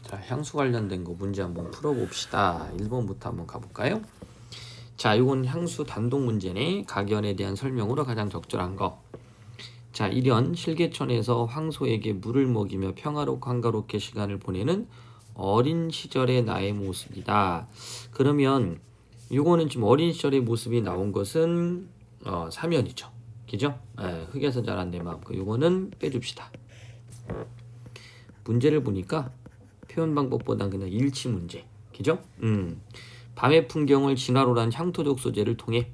자, 향수 관련된 거 문제 한번 풀어봅시다. 1번부터 한번 가볼까요? 자, 이건 향수 단독 문제네. 각연에 대한 설명으로 가장 적절한 거. 자, 1년 실개천에서 황소에게 물을 먹이며 평화롭고 한가롭게 시간을 보내는 어린 시절의 나의 모습이다. 그러면 이거는 지금 어린 시절의 모습이 나온 것은 사면이죠. 그죠? 흙에서 자란 내 마음. 이거는 빼줍시다. 문제를 보니까 표현 방법보단 그냥 일치 문제. 그죠? 밤의 풍경을 진화로란 향토적 소재를 통해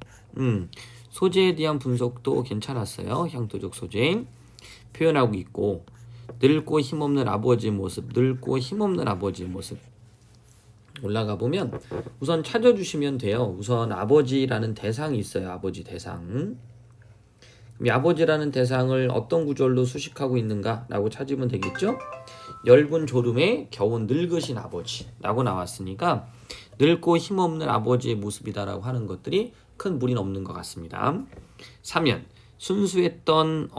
소재에 대한 분석도 괜찮았어요. 향토적 소재 표현하고 있고, 늙고 힘없는 아버지의 모습, 늙고 힘없는 아버지의 모습. 올라가 보면 우선 찾아주시면 돼요. 우선 아버지라는 대상이 있어요. 아버지 대상. 이 아버지라는 대상을 어떤 구절로 수식하고 있는가라고 찾으면 되겠죠? 엷은 졸음에 겨우 늙으신 아버지라고 나왔으니까 늙고 힘없는 아버지의 모습이다라고 하는 것들이 큰 무리는 없는 것 같습니다. 3년 순수했던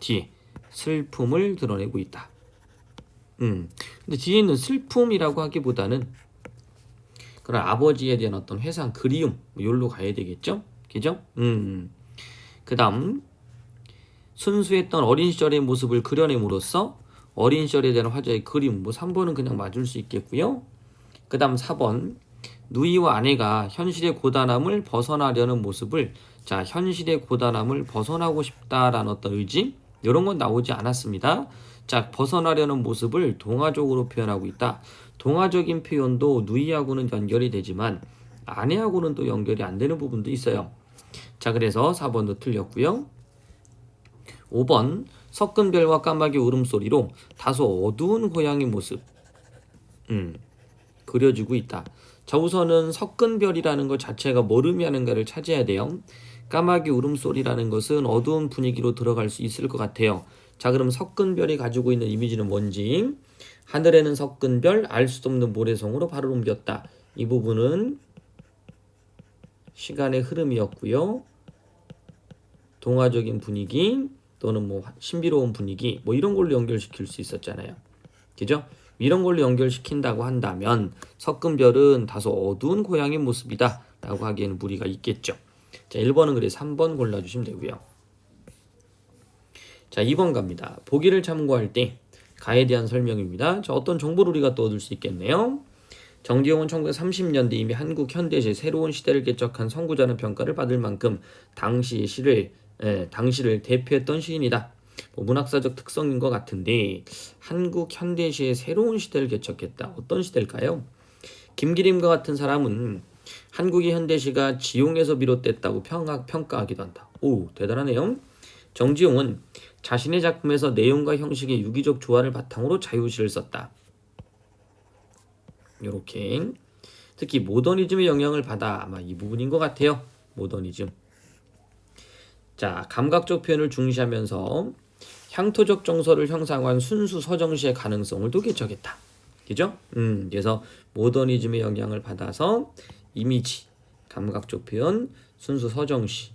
뒤에 슬픔을 드러내고 있다. 근데 뒤에 있는 슬픔이라고 하기보다는 그런 아버지에 대한 어떤 회상, 그리움 여기로 가야 되겠죠? 그죠? 그 다음 순수했던 어린 시절의 모습을 그려냄으로써 어린 시절에 대한 화자의 그림 3번은 그냥 맞을 수 있겠고요. 그 다음 4번 누이와 아내가 현실의 고단함을 벗어나려는 모습을 현실의 고단함을 벗어나고 싶다라는 어떤 의지 이런 건 나오지 않았습니다. 벗어나려는 모습을 동화적으로 표현하고 있다. 동화적인 표현도 누이하고는 연결이 되지만 아내하고는 또 연결이 안 되는 부분도 있어요. 그래서 4번도 틀렸고요. 5번 섞은 별과 까마귀 울음소리로 다소 어두운 고향의 모습 그려지고 있다. 우선은 섞은 별이라는 것 자체가 뭘 의미하는가를 찾아야 돼요. 까마귀 울음소리라는 것은 어두운 분위기로 들어갈 수 있을 것 같아요. 그럼 섞은 별이 가지고 있는 이미지는 뭔지, 하늘에는 섞은 별, 알 수도 없는 모래성으로 발을 옮겼다. 이 부분은 시간의 흐름이었고요. 동화적인 분위기 또는 신비로운 분위기 이런 걸로 연결시킬 수 있었잖아요. 그죠? 이런 걸로 연결시킨다고 한다면 섞은 별은 다소 어두운 고향의 모습이다 라고 하기에는 무리가 있겠죠. 1번은 그래서 3번 골라주시면 되고요. 2번 갑니다. 보기를 참고할 때 가에 대한 설명입니다. 어떤 정보를 우리가 또 얻을 수 있겠네요. 정지용은 1930년대 이미 한국 현대시의 새로운 시대를 개척한 선구자는 평가를 받을 만큼 당시를 대표했던 시인이다. 문학사적 특성인 것 같은데 한국 현대시의 새로운 시대를 개척했다. 어떤 시대일까요? 김기림과 같은 사람은 한국의 현대시가 지용에서 비롯됐다고 평가하기도 한다. 오, 대단하네요. 정지용은 자신의 작품에서 내용과 형식의 유기적 조화를 바탕으로 자유시를 썼다. 이렇게 특히 모더니즘의 영향을 받아 아마 이 부분인 것 같아요. 모더니즘. 감각적 표현을 중시하면서 향토적 정서를 형상화한 순수 서정시의 가능성을 또 개척했다. 그죠? 그래서 모더니즘의 영향을 받아서 이미지, 감각적 표현, 순수 서정시.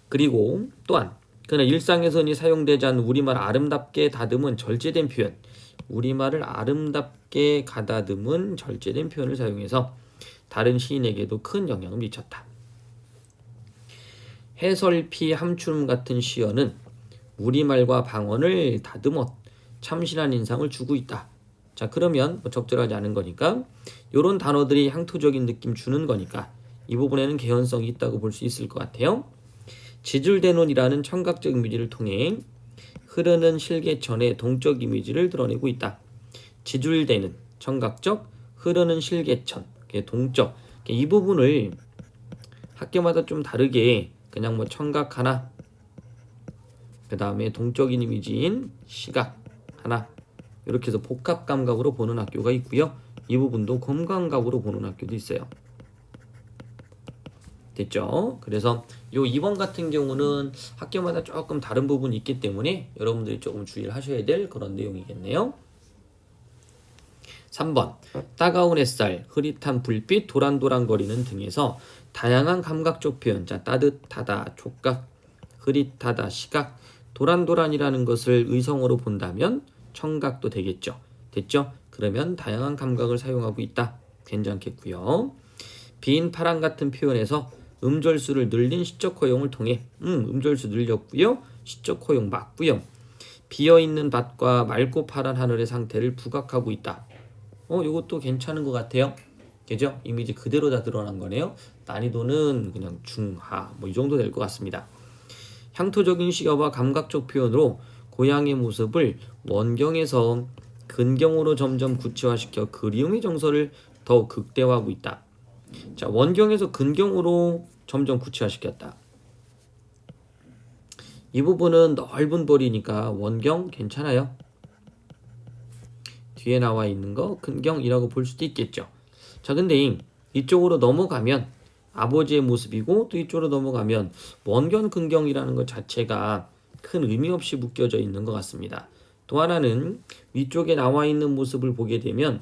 그리고 또한 그러나 일상에서 흔히 사용되지 않는 우리말 아름답게 다듬은 절제된 표현, 우리말을 아름답게 가다듬은 절제된 표현을 사용해서 다른 시인에게도 큰 영향을 미쳤다. 해설피 함춘 같은 시어는 우리말과 방언을 다듬어 참신한 인상을 주고 있다. 그러면 적절하지 않은 거니까 이런 단어들이 향토적인 느낌 주는 거니까 이 부분에는 개연성이 있다고 볼 수 있을 것 같아요. 지줄대논이라는 청각적 이미지를 통해 흐르는 실개천의 동적 이미지를 드러내고 있다. 지줄대는 청각적, 흐르는 실개천, 동적. 이 부분을 학교마다 좀 다르게 그냥 청각 하나, 그 다음에 동적인 이미지인 시각 하나, 이렇게 해서 복합 감각으로 보는 학교가 있고요. 이 부분도 검감각으로 보는 학교도 있어요. 됐죠? 그래서 요 2번 같은 경우는 학교마다 조금 다른 부분이 있기 때문에 여러분들이 조금 주의를 하셔야 될 그런 내용이겠네요. 3번 따가운 햇살, 흐릿한 불빛, 도란도란거리는 등에서 다양한 감각적 표현, 따뜻하다, 촉각, 흐릿하다, 시각, 도란도란이라는 것을 의성어로 본다면 청각도 되겠죠. 됐죠? 그러면 다양한 감각을 사용하고 있다. 괜찮겠고요. 빈 파랑 같은 표현에서 음절수를 늘린 시적 허용을 통해 음절수 늘렸고요. 시적 허용 맞고요. 비어있는 밭과 맑고 파란 하늘의 상태를 부각하고 있다. 이것도 괜찮은 것 같아요. 그죠? 이미지 그대로 다 드러난 거네요. 난이도는 그냥 중하 이 정도 될 것 같습니다. 향토적인 시각과 감각적 표현으로 고향의 모습을 원경에서 근경으로 점점 구체화시켜 그리움의 정서를 더욱 극대화하고 있다. 자, 원경에서 근경으로 점점 구체화시켰다. 이 부분은 넓은 벌이니까 원경 괜찮아요. 뒤에 나와 있는 거 근경이라고 볼 수도 있겠죠. 자, 근데 이쪽으로 넘어가면 아버지의 모습이고 또 이쪽으로 넘어가면 원경 근경이라는 것 자체가 큰 의미 없이 묶여져 있는 것 같습니다. 또 하나는 위쪽에 나와 있는 모습을 보게 되면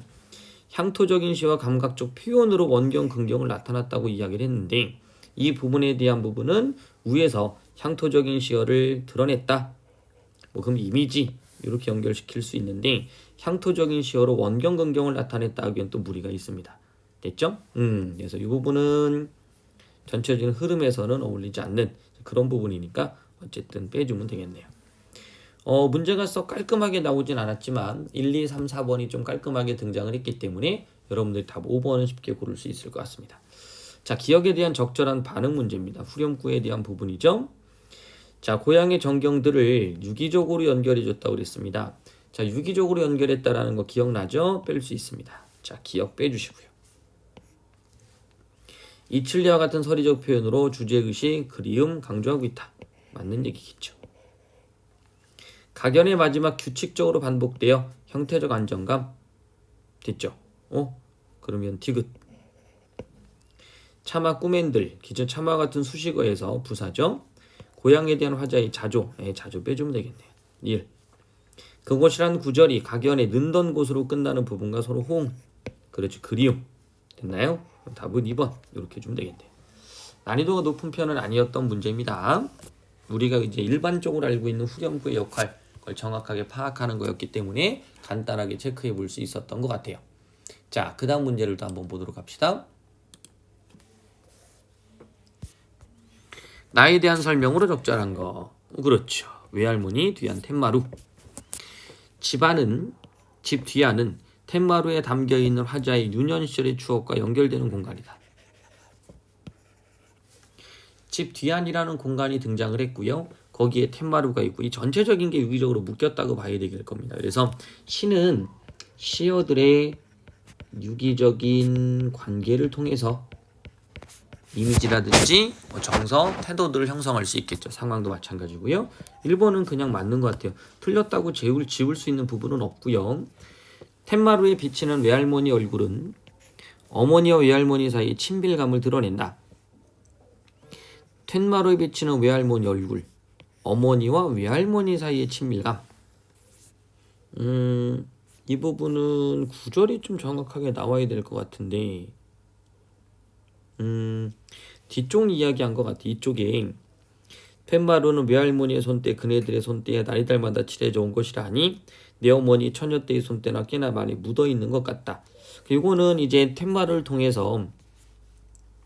향토적인 시와 감각적 표현으로 원경 근경을 나타났다고 이야기를 했는데 이 부분에 대한 부분은 위에서 향토적인 시어를 드러냈다. 그럼 이미지 이렇게 연결시킬 수 있는데 향토적인 시어로 원경 근경을 나타냈다 하기엔 또 무리가 있습니다. 됐죠? 그래서 이 부분은 전체적인 흐름에서는 어울리지 않는 그런 부분이니까 어쨌든 빼주면 되겠네요. 문제가 썩 깔끔하게 나오진 않았지만 1, 2, 3, 4번이 좀 깔끔하게 등장을 했기 때문에 여러분들이 답 5번은 쉽게 고를 수 있을 것 같습니다. 자, 기억에 대한 적절한 반응 문제입니다. 후렴구에 대한 부분이죠. 자, 고향의 전경들을 유기적으로 연결해 줬다고 그랬습니다. 자, 유기적으로 연결했다라는 거 기억나죠? 뺄 수 있습니다. 자, 기억 빼주시고요. 이칠리와 같은 서리적 표현으로 주제의식, 그리움 강조하고 있다. 맞는 얘기겠죠. 각연의 마지막 규칙적으로 반복되어 형태적 안정감 됐죠? 그러면 디귿. 차마 꾸맨들 기존 차마 같은 수식어에서 부사죠. 고향에 대한 화자의 자조, 자조 빼주면 되겠네요. 1. 그곳이란 구절이 각연의 는던 곳으로 끝나는 부분과 서로 호응. 그렇죠. 그리움. 됐나요? 답은 2번. 이렇게 해주면 되겠네요. 난이도가 높은 편은 아니었던 문제입니다. 우리가 이제 일반적으로 알고 있는 후렴구의 역할, 그걸 정확하게 파악하는 거였기 때문에 간단하게 체크해 볼 수 있었던 것 같아요. 자, 그 다음 문제를 또 한번 보도록 합시다. 나에 대한 설명으로 적절한 거. 그렇죠. 외할머니 뒤안 텐마루. 집 뒤안은 텐마루에 담겨있는 화자의 유년 시절의 추억과 연결되는 공간이다. 집 뒤안이라는 공간이 등장을 했고요. 거기에 텐마루가 있고 이 전체적인 게 유기적으로 묶였다고 봐야 될 겁니다. 그래서 시는 시어들의 유기적인 관계를 통해서 이미지라든지 정서, 태도들을 형성할 수 있겠죠. 상황도 마찬가지고요. 1번은 그냥 맞는 것 같아요. 틀렸다고 지울 수 있는 부분은 없고요. 텐마루에 비치는 외할머니 얼굴은 어머니와 외할머니 사이의 친밀감을 드러낸다. 텐마루에 비치는 외할머니 얼굴, 어머니와 외할머니 사이의 친밀감. 이 부분은 구절이 좀 정확하게 나와야 될 것 같은데 뒤쪽 이야기한 것 같아. 이쪽에 팻마루는 외할머니의 손때 그네들의 손때에 날이달마다 칠해져 온 것이라니 내 어머니 처녀 때의 손때나 꽤나 많이 묻어있는 것 같다. 이거는 이제 팻마루를 통해서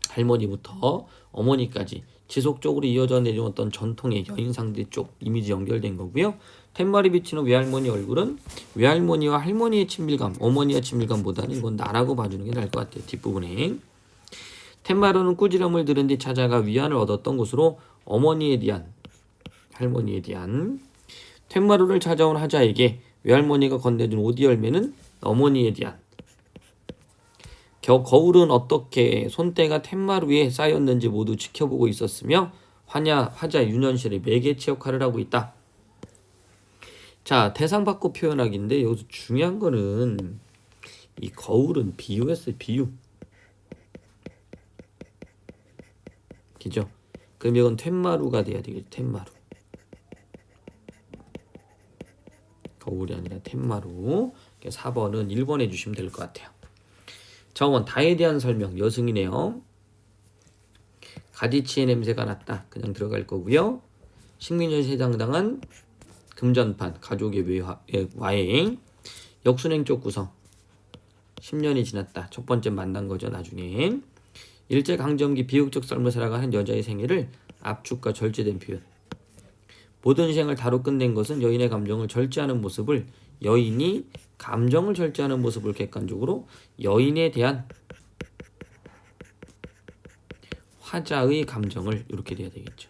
할머니부터 어머니까지 지속적으로 이어져 내려왔던 전통의 여인상대 쪽 이미지 연결된 거고요. 팻말이 비치는 외할머니 얼굴은 외할머니와 할머니의 친밀감, 어머니의 친밀감보다는 이건 나라고 봐주는 게 나을 것 같아요. 뒷부분에. 텐마루는 꾸지람을 들은 뒤 찾아가 위안을 얻었던 곳으로 어머니에 대한, 할머니에 대한 텐마루를 찾아온 하자에게 외할머니가 건네준 오디 열매는 어머니에 대한 거울은 어떻게 손때가 텐마루에 쌓였는지 모두 지켜보고 있었으며 화자 유년실의 매개체 역할을 하고 있다. 자, 대상 받고 표현하기인데 여기서 중요한 거는 이 거울은 비유였어요. 비유. 그죠? 그럼 이건 텐마루가 돼야 되겠죠. 텐마루. 거울이 아니라 텐마루. 4번은 1번 해주시면 될 것 같아요. 정원 다에 대한 설명. 여승이네요. 가지치의 냄새가 났다. 그냥 들어갈 거고요. 식민여시에 당당한 금전판. 가족의 와행. 역순행 쪽 구성. 10년이 지났다. 첫 번째 만난 거죠. 나중에 일제강점기 비극적 삶을 살아가는 여자의 생애를 압축과 절제된 표현. 모든 생을 다로 끝낸 것은 여인의 감정을 절제하는 모습을 여인이 감정을 절제하는 모습을 객관적으로 여인에 대한 화자의 감정을 이렇게 돼야 되겠죠.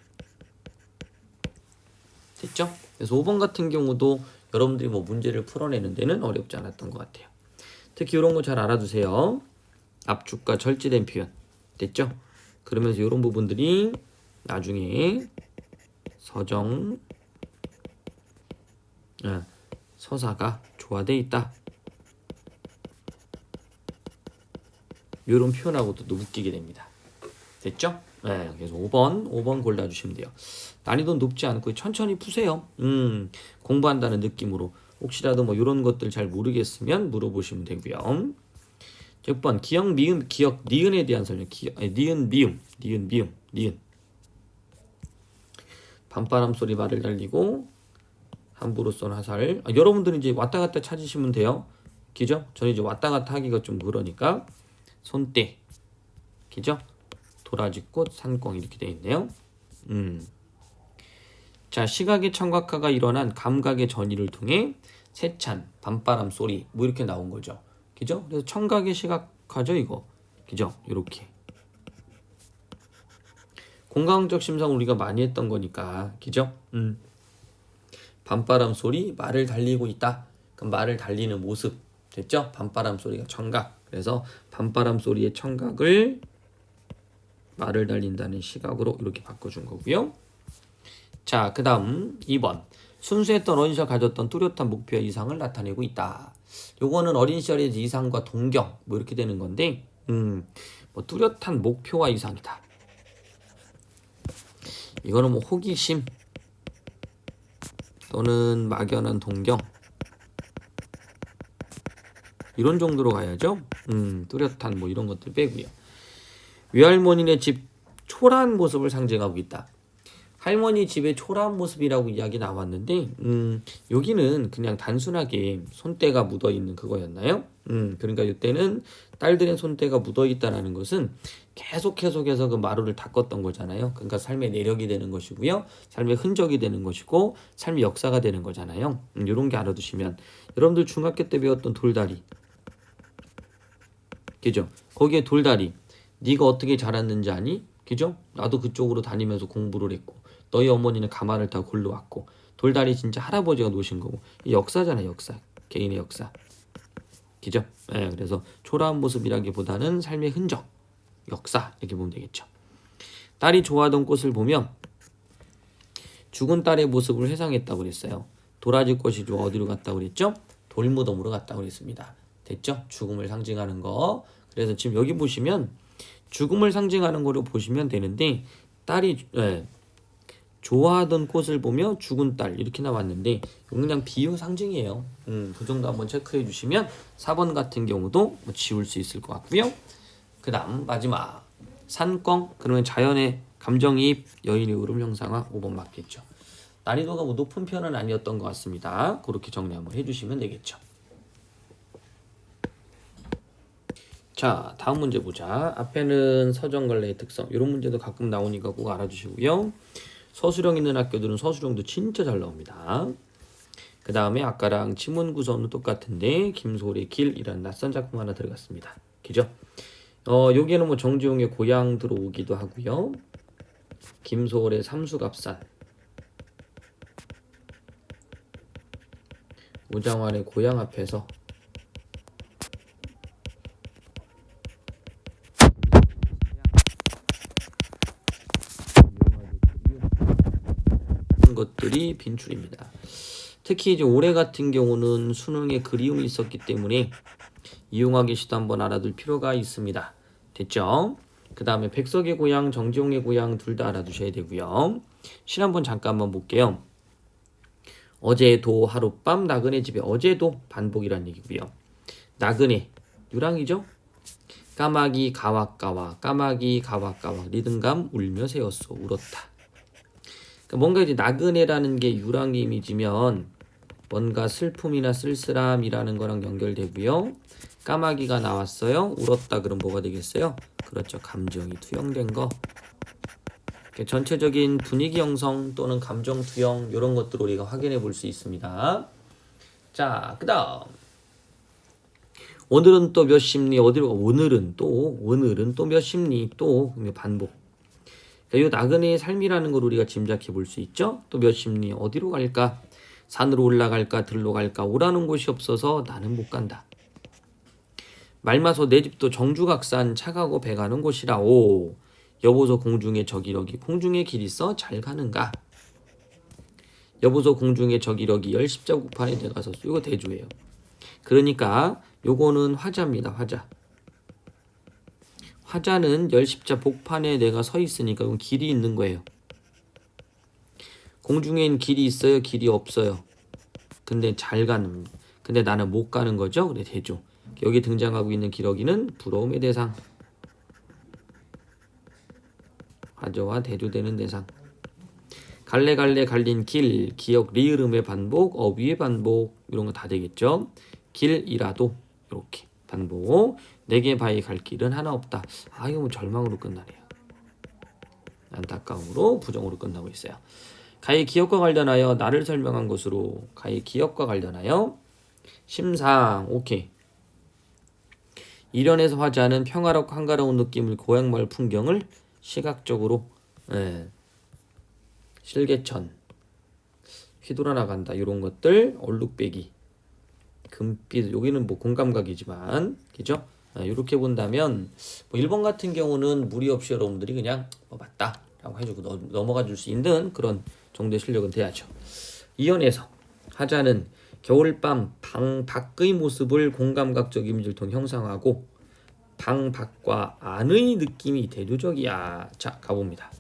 됐죠? 그래서 5번 같은 경우도 여러분들이 뭐 문제를 풀어내는 데는 어렵지 않았던 것 같아요. 특히 이런 거 잘 알아두세요. 압축과 절제된 표현. 됐죠? 그러면서 이런 부분들이 나중에 서정, 서사가 조화되어 있다. 이런 표현하고도 또 묶이게 됩니다. 됐죠? 네, 그래서 5번 골라주시면 돼요. 난이도 높지 않고 천천히 푸세요. 공부한다는 느낌으로. 혹시라도 뭐 이런 것들 잘 모르겠으면 물어보시면 되고요. 6번 기억, 미음, 기억, 니은에 대한 설명. 니은, 미음, 니은. 밤바람 소리 말을 달리고 함부로 쏜 화살. 여러분들은 이제 왔다 갔다 찾으시면 돼요. 그죠? 저는 이제 왔다 갔다 하기가 좀 그러니까 손대, 그죠? 도라지꽃, 산꽁 이렇게 되어 있네요. 자, 시각의 청각화가 일어난 감각의 전이를 통해 세찬, 밤바람 소리 뭐 이렇게 나온 거죠. 그죠? 그래서 청각의 시각화죠, 이거. 그죠? 이렇게. 공감적 심상을 우리가 많이 했던 거니까. 그죠? 밤바람 소리, 말을 달리고 있다. 그럼 말을 달리는 모습. 됐죠? 밤바람 소리가 청각. 그래서 밤바람 소리의 청각을 말을 달린다는 시각으로 이렇게 바꿔준 거고요. 자, 그 다음 2번. 순수했던 어린 시절 가졌던 뚜렷한 목표와 이상을 나타내고 있다. 요거는 어린 시절의 이상과 동경 뭐 이렇게 되는 건데 뭐 뚜렷한 목표와 이상이다. 이거는 뭐 호기심 또는 막연한 동경 이런 정도로 가야죠. 뚜렷한 뭐 이런 것들 빼고요. 외할머니네 집 초라한 모습을 상징하고 있다. 할머니 집의 초라한 모습이라고 이야기 나왔는데 여기는 그냥 단순하게 손때가 묻어있는 그거였나요? 그러니까 이때는 딸들의 손때가 묻어있다는 것은 계속해서 그 마루를 닦았던 거잖아요. 그러니까 삶의 내력이 되는 것이고요. 삶의 흔적이 되는 것이고 삶의 역사가 되는 거잖아요. 이런 게 알아두시면 여러분들 중학교 때 배웠던 돌다리 그죠? 거기에 돌다리 네가 어떻게 자랐는지 아니? 그죠? 나도 그쪽으로 다니면서 공부를 했고 너희 어머니는 가마를 타고 골로 왔고 돌다리 진짜 할아버지가 놓으신 거고 역사잖아요. 역사. 개인의 역사. 그죠? 네, 그래서 초라한 모습이라기보다는 삶의 흔적, 역사 이렇게 보면 되겠죠. 딸이 좋아하던 꽃을 보면 죽은 딸의 모습을 회상했다고 그랬어요. 도라지 꽃이 어디로 갔다고 그랬죠? 돌무덤으로 갔다고 그랬습니다. 됐죠? 죽음을 상징하는 거. 그래서 지금 여기 보시면 죽음을 상징하는 거로 보시면 되는데 딸이 좋아하던 꽃을 보며 죽은 딸 이렇게 나왔는데 그냥 비유 상징이에요. 그 정도 한번 체크해 주시면 4번 같은 경우도 뭐 지울 수 있을 것 같고요. 그 다음 마지막 산꿩 그러면 자연의 감정이입 여인의 울음 형상화 5번 맞겠죠. 난이도가 뭐 높은 편은 아니었던 것 같습니다. 그렇게 정리 한번 해주시면 되겠죠. 자, 다음 문제 보자. 앞에는 서정걸레의 특성 이런 문제도 가끔 나오니까 꼭 알아주시고요. 서술형 있는 학교들은 서술형도 진짜 잘 나옵니다. 그 다음에 아까랑 지문 구성은 똑같은데 김소월의 길이라는 낯선 작품 하나 들어갔습니다. 그죠? 여기에는 뭐 정지용의 고향 들어오기도 하고요. 김소월의 삼수갑산, 우장환의 고향 앞에서 것들이 빈출입니다. 특히 이제 올해 같은 경우는 수능에 그리움이 있었기 때문에 이용하기 시도 한번 알아둘 필요가 있습니다. 됐죠? 그 다음에 백석의 고향, 정지용의 고향 둘 다 알아두셔야 되고요. 실 한번 잠깐만 볼게요. 어제도 하룻밤 나그네 집에 어제도 반복이란 얘기고요. 나그네 유랑이죠? 까마귀 가와까와 까마귀 가와까와 리듬감 울며 새었소 울었다. 뭔가 이제 나그네라는 게 유랑 이미지면 뭔가 슬픔이나 쓸쓸함이라는 거랑 연결되고요. 까마귀가 나왔어요. 울었다. 그럼 뭐가 되겠어요? 그렇죠. 감정이 투영된 거. 전체적인 분위기 형성 또는 감정 투영 이런 것들을 우리가 확인해 볼 수 있습니다. 자, 그 다음 오늘은 또 몇 심리 어디로 가? 오늘은 또 몇 심리 또 반복. 이 나그네의 삶이라는 걸 우리가 짐작해 볼 수 있죠. 또 몇 심리 어디로 갈까? 산으로 올라갈까? 들로 갈까? 오라는 곳이 없어서 나는 못 간다. 말마소 내 집도 정주각산 차 가고 배 가는 곳이라. 오 여보소 공중에 저기러기 공중에 길 있어 잘 가는가? 여보소 공중에 저기러기 열 십자국판에 내가서 이거 대조예요. 그러니까 요거는 화자입니다. 화자. 화자는 열 십자 복판에 내가 서 있으니까 이건 길이 있는 거예요. 공중엔 길이 있어요? 길이 없어요? 근데 잘 가는, 근데 나는 못 가는 거죠? 그래 대조. 여기 등장하고 있는 기러기는 부러움의 대상. 화저와 대조되는 대상. 갈래갈래 갈린 길, 기억 리으름의 반복, 어휘의 반복 이런 거 다 되겠죠. 길이라도 이렇게 반복. 내게 바위 갈 길은 하나 없다. 아 이거 뭐 절망으로 끝나네요. 안타까움으로 부정으로 끝나고 있어요. 가히 기억과 관련하여 나를 설명한 것으로 가히 기억과 관련하여 심상 오케이. 일연에서 화자는 평화롭고 한가로운 느낌을 고향마을 풍경을 시각적으로 실개천 휘돌아 나간다 이런 것들 얼룩배기 금빛 여기는 뭐 공감각이지만 그죠? 이렇게 본다면 뭐 1번 같은 경우는 무리 없이 여러분들이 그냥 맞다 라고 해주고 넘어가 줄 수 있는 그런 정도의 실력은 돼야죠. 이연에서 화자는 겨울밤 방 밖의 모습을 공감각적 이미지를 통해 형상하고 방 밖과 안의 느낌이 대조적이야. 자 가봅니다.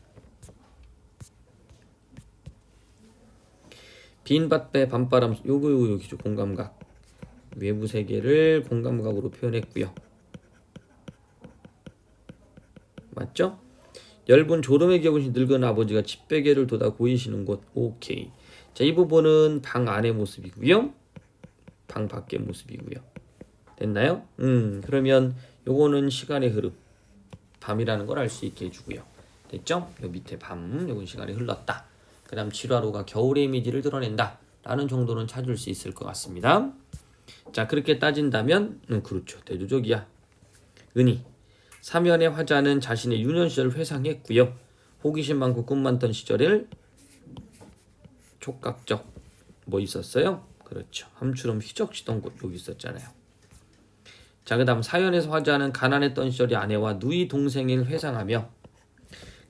빈 밭배 밤바람 요거 여기죠. 공감각 외부 세계를 공감각으로 표현했고요. 맞죠? 엷은 졸음에 겨우신 늙은 아버지가 집베개를 돋아 고이시는 곳. 오케이. 자, 이 부분은 방 안의 모습이고요. 방 밖의 모습이고요. 됐나요? 그러면 요거는 시간의 흐름. 밤이라는 걸 알 수 있게 해주고요. 됐죠? 요 밑에 밤, 요건 시간이 흘렀다. 그 다음 지루하루가 겨울의 이미지를 드러낸다. 라는 정도는 찾을 수 있을 것 같습니다. 자, 그렇게 따진다면, 그렇죠. 대조적이야. 은희. 사면의 화자는 자신의 유년 시절을 회상했고요. 호기심 많고 꿈 많던 시절을 촉각적 뭐 있었어요? 그렇죠. 함추럼 휘적시던 곳 여기 있었잖아요. 자, 그 다음 사연에서 화자는 가난했던 시절의 아내와 누이 동생을 회상하며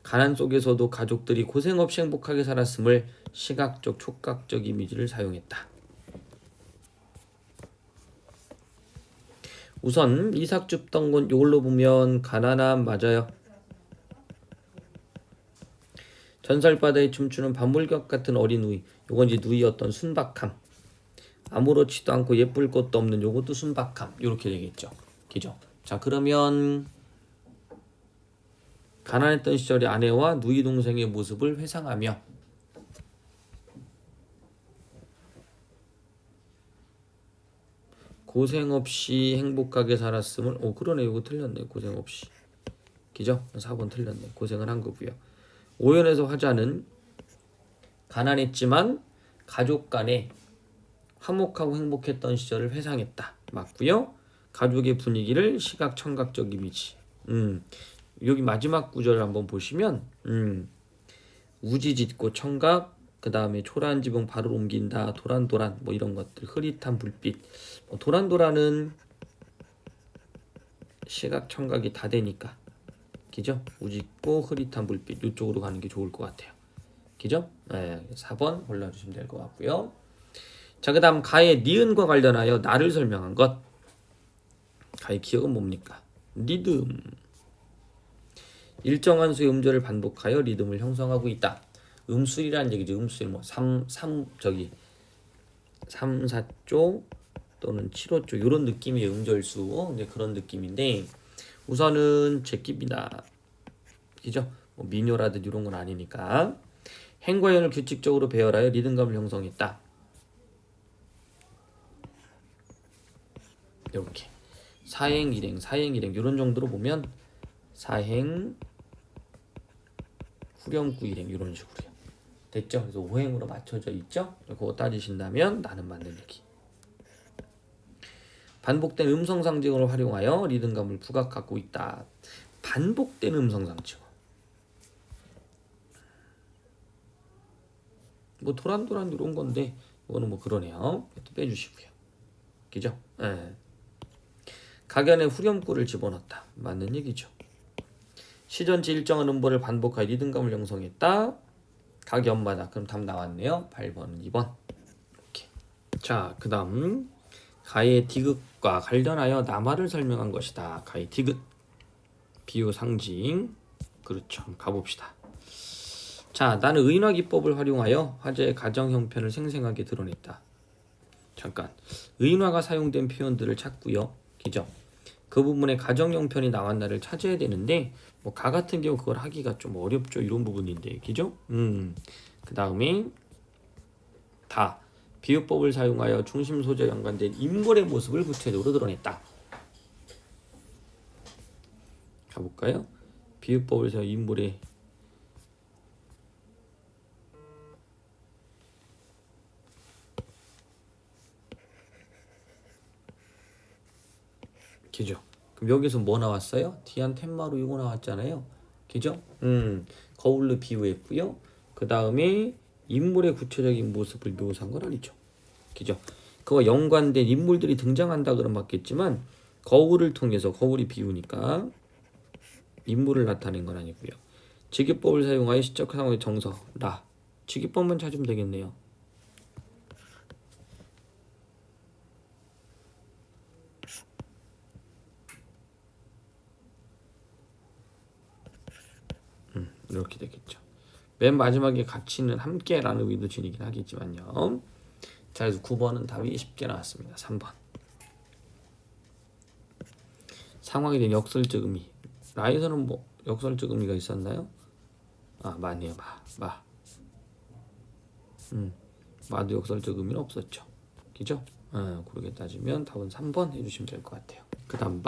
가난 속에서도 가족들이 고생 없이 행복하게 살았음을 시각적 촉각적 이미지를 사용했다. 우선 이삭 줍던 곳 이걸로 보면 가난함 맞아요. 전설바다에 춤추는 반물격 같은 어린 누이 요건 이제 누이 어떤 순박함 아무렇지도 않고 예쁠 것도 없는 요것도 순박함 요렇게 되겠죠. 그죠? 자 그러면 가난했던 시절의 아내와 누이 동생의 모습을 회상하며 고생 없이 행복하게 살았음을 그러네. 이거 틀렸네. 고생 없이. 그죠? 4번 틀렸네. 고생을 한 거고요. 오연에서 화자는 가난했지만 가족 간에 화목하고 행복했던 시절을 회상했다. 맞고요. 가족의 분위기를 시각 청각적 이미지. 여기 마지막 구절을 한번 보시면 우지 짙고 청각 그 다음에 초라한 지붕 발을 옮긴다. 도란도란 뭐 이런 것들 흐릿한 불빛 도란도란은 시각 청각이 다 되니까 그죠? 우짓고 흐릿한 불빛 이쪽으로 가는 게 좋을 것 같아요. 그죠? 네, 4번 골라주시면 될 것 같고요. 자, 그 다음 가의 니은과 관련하여 나를 설명한 것. 가의 기억은 뭡니까? 리듬. 일정한 수의 음절을 반복하여 리듬을 형성하고 있다. 음술이라는 얘기죠. 음술 뭐 3, 4조 또는 7호조 이런 느낌의 음절수 이제 그런 느낌인데 우선은 제끼입니다. 그죠? 뭐 민요라든지 이런 건 아니니까 행과 연을 규칙적으로 배열하여 리듬감을 형성했다. 이렇게 사행 일행 이런 정도로 보면 사행 후렴구 일행 이런 식으로요. 됐죠? 그래서 오행으로 맞춰져 있죠? 그거 따지신다면 나는 맞는 얘기. 반복된 음성 상징을 활용하여 리듬감을 부각하고 있다. 반복된 음성 상징. 뭐 도란도란 이런 건데 이거는 뭐 그러네요. 또 빼주시고요. 그죠? 예. 각연에 후렴구를 집어넣었다. 맞는 얘기죠. 시전지 일정한 음보를 반복하여 리듬감을 형성했다. 각연마다. 그럼 답 나왔네요. 8번, 2번. 이렇게. 자, 그 다음 가의 디귿과 관련하여 남화를 설명한 것이다. 가의 디귿. 비유 상징. 그렇죠. 한번 가봅시다. 자, 나는 의인화 기법을 활용하여 화제의 가정 형편을 생생하게 드러냈다. 잠깐. 의인화가 사용된 표현들을 찾고요. 그죠? 그 부분에 가정 형편이 나왔나를 찾아야 되는데 뭐 가 같은 경우 그걸 하기가 좀 어렵죠. 이런 부분인데. 그죠? 그 다음에 다. 비유법을 사용하여 중심 소재와 연관된 인물의 모습을 구체적으로 드러냈다. 가볼까요? 비유법을 사용하여 인물의 그죠? 그럼 여기서 뭐 나왔어요? 디안 텐마루 이거 나왔잖아요. 그죠? 거울로 비유했고요. 그 다음에 인물의 구체적인 모습을 묘사한 건 아니죠. 그죠? 그와 연관된 인물들이 등장한다 그러면 맞겠지만 거울을 통해서 거울이 비유니까 인물을 나타낸 건 아니고요. 직유법을 사용하여 시적 상황의 정서 라 직유법만 찾으면 되겠네요. 이렇게 되겠죠. 맨 마지막에 가치는 함께라는 의도 지니긴 하겠지만요. 자, 그래서 9번은 답이 쉽게 나왔습니다. 3번. 상황에 대한 역설적 의미. 라에서는 뭐 역설적 의미가 있었나요? 아, 마네요. 마도 역설적 의미는 없었죠. 그죠? 그렇게 따지면 답은 3번 해주시면 될 것 같아요. 그 다음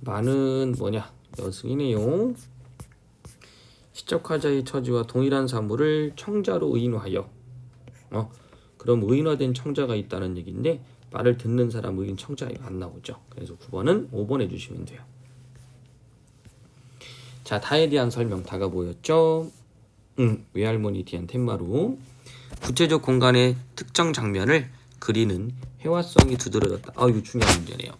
마는 뭐냐? 여승이네요. 시적화자의 처지와 동일한 사물을 청자로 의인화하여 그럼 의인화된 청자가 있다는 얘기인데 말을 듣는 사람 의인 청자 이거 안 나오죠. 그래서 9번은 5번 해주시면 돼요. 자, 다에 대한 설명 다가 보였죠. 외할머니 디안 텐마루. 구체적 공간의 특정 장면을 그리는 회화성이 두드러졌다. 이거 중요한 문제네요.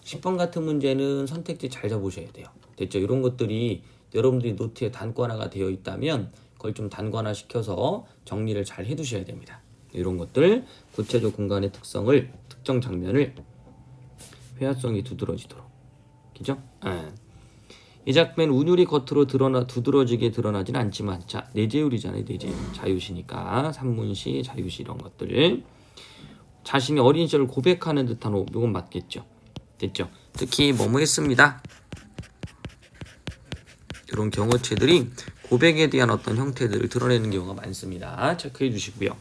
10번 같은 문제는 선택지 잘 잡으셔야 돼요. 됐죠? 이런 것들이 여러분들이 노트에 단권화가 되어 있다면 그걸 좀 단권화 시켜서 정리를 잘 해두셔야 됩니다. 이런 것들 구체적 공간의 특정 장면을 회화성이 두드러지도록. 그죠? 이 작품엔 운율이 겉으로 두드러지게 드러나진 않지만 자, 내재율이잖아요. 내재율. 자유시니까 산문시, 자유시 이런 것들 자신이 어린 시절을 고백하는 듯한 호흡 이건 맞겠죠. 됐죠? 특히 뭐뭐 했습니다. 이런 경어체들이 고백에 대한 어떤 형태들을 드러내는 경우가 많습니다. 체크해 주시고요.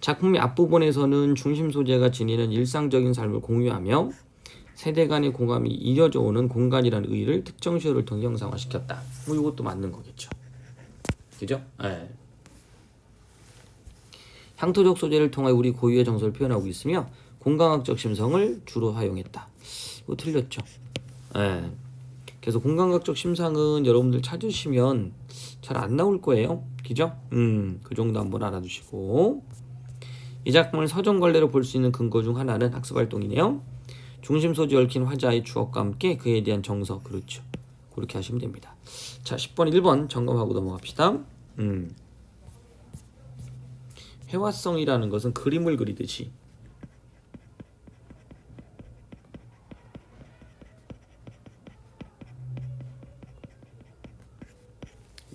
작품의 앞부분에서는 중심 소재가 지니는 일상적인 삶을 공유하며 세대 간의 공감이 이어져 오는 공간이라는 의의를 특정 시호를 통해 형상화시켰다. 뭐 이것도 맞는 거겠죠. 그죠? 네. 향토적 소재를 통해 우리 고유의 정서를 표현하고 있으며 공간학적 심성을 주로 사용했다. 이거 틀렸죠. 네. 그래서 공간학적 심상은 여러분들 찾으시면 잘 안 나올 거예요. 그죠? 그 정도 한번 알아두시고 이 작품을 서정관례로 볼 수 있는 근거 중 하나는 학습활동이네요. 중심 소재 얽힌 화자의 추억과 함께 그에 대한 정서. 그렇죠. 그렇게 하시면 됩니다. 자, 10번 1번 점검하고 넘어갑시다. 회화성이라는 것은 그림을 그리듯이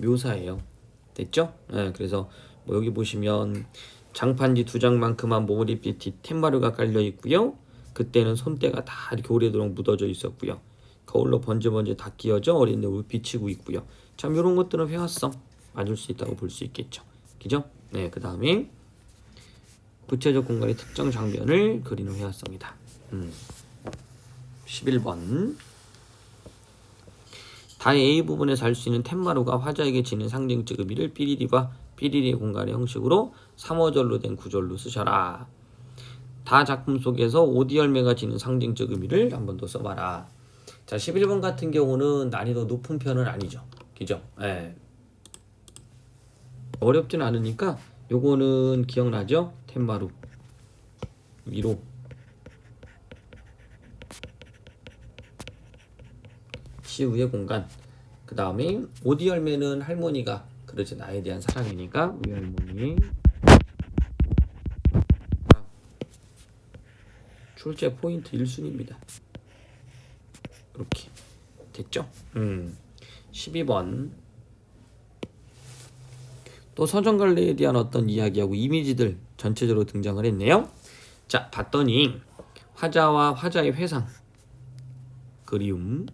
묘사예요. 됐죠? 네, 그래서 뭐 여기 보시면 장판지 2장만큼만 모리빛이 텐마루가 깔려 있고요. 그때는 손때가 다 이렇게 오래도록 묻어져 있었고요. 거울로 번져번져 다 끼어져 어린 내용을 비치고 있고요. 참 이런 것들은 회화성 맞을 수 있다고 볼 수 있겠죠. 그죠? 네, 그 다음에 구체적 공간의 특정 장면을 그리는 회화성이다. 11번. 다의 A 부분에서 알 수 있는 텐마루가 화자에게 지닌 상징적 의미를 삐리리와 삐리리의 공간의 형식으로 3어절로 된 구절로 쓰셔라. 다 작품 속에서 오디 열매가 지닌 상징적 의미를 한 번 더 써봐라. 자, 11번 같은 경우는 난이도 높은 편은 아니죠. 그죠? 예. 어렵진 않으니까 요거는 기억나죠? 텐마루 위로 시우의 공간. 그 다음에 오디 열매는 할머니가 그러지 나에 대한 사랑이니까 우리 할머니. 출제 포인트 1순위입니다. 이렇게 됐죠? 12번. 또 서정갈래에 대한 어떤 이야기하고 이미지들 전체적으로 등장을 했네요. 자, 봤더니 화자와 화자의 회상, 그리움,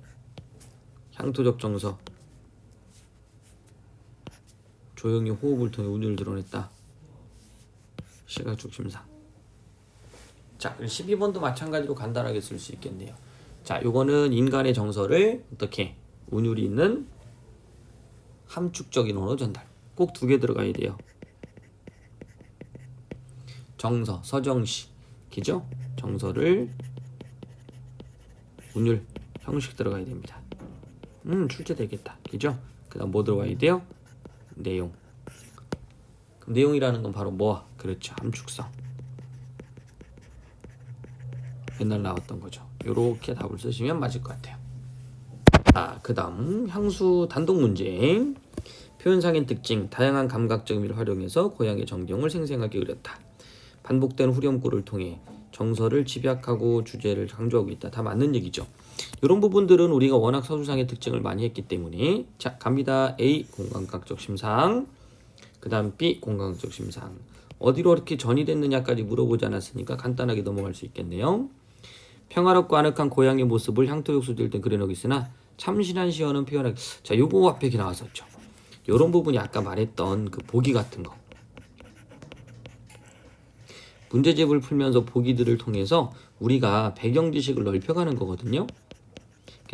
향토적 정서, 조용히 호흡을 통해 운율을 드러냈다. 시각 중심상. 자, 12번도 마찬가지로 간단하게 쓸 수 있겠네요. 자, 요거는 인간의 정서를 어떻게 운율이 있는 함축적인 언어 전달. 꼭 2개 들어가야 돼요. 정서, 서정시, 기죠? 정서를 운율, 형식 들어가야 됩니다. 출제되겠다. 그죠? 그 다음 뭐 들어가야 돼요? 내용. 그럼 내용이라는 건 바로 뭐? 그렇죠. 함축성. 옛날 나왔던 거죠. 요렇게 답을 쓰시면 맞을 것 같아요. 자, 그 다음 향수 단독 문제. 표현상의 특징, 다양한 감각적 의미를 활용해서 고향의 정경을 생생하게 그렸다. 반복된 후렴구를 통해 정서를 집약하고 주제를 강조하고 있다. 다 맞는 얘기죠. 이런 부분들은 우리가 워낙 서술상의 특징을 많이 했기 때문에. 자, 갑니다. A. 공감각적 심상. 그 다음 B. 공감각적 심상. 어디로 이렇게 전이 됐느냐까지 물어보지 않았으니까 간단하게 넘어갈 수 있겠네요. 평화롭고 아늑한 고향의 모습을 향토적 소재일 때 그려놓고 있으나 참신한 시어는 표현하기. 자, 요거 앞에 나왔었죠. 요런 부분이 아까 말했던 그 보기 같은 거. 문제집을 풀면서 보기들을 통해서 우리가 배경 지식을 넓혀가는 거거든요.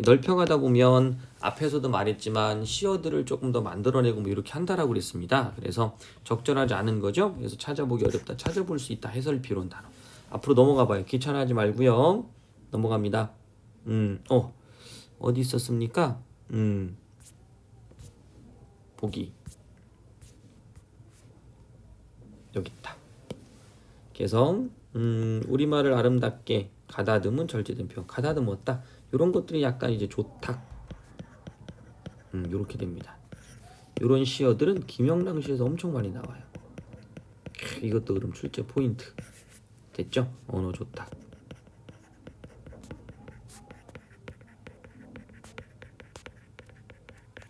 넓혀가다 보면 앞에서도 말했지만 시어들을 조금 더 만들어내고 뭐 이렇게 한다라고 그랬습니다. 그래서 적절하지 않은 거죠. 그래서 찾아보기 어렵다. 찾아볼 수 있다. 해설피론 단어. 앞으로 넘어가 봐요. 귀찮아하지 말고요. 넘어갑니다. 어디 있었습니까? 보기. 여기 있다. 개성. 우리말을 아름답게 가다듬은 절제된 표현. 가다듬었다. 이런 것들이 약간 이제 조탁. 요렇게 됩니다. 요런 시어들은 김영랑 시에서 엄청 많이 나와요. 이것도 그럼 출제 포인트. 됐죠? 언어 조탁.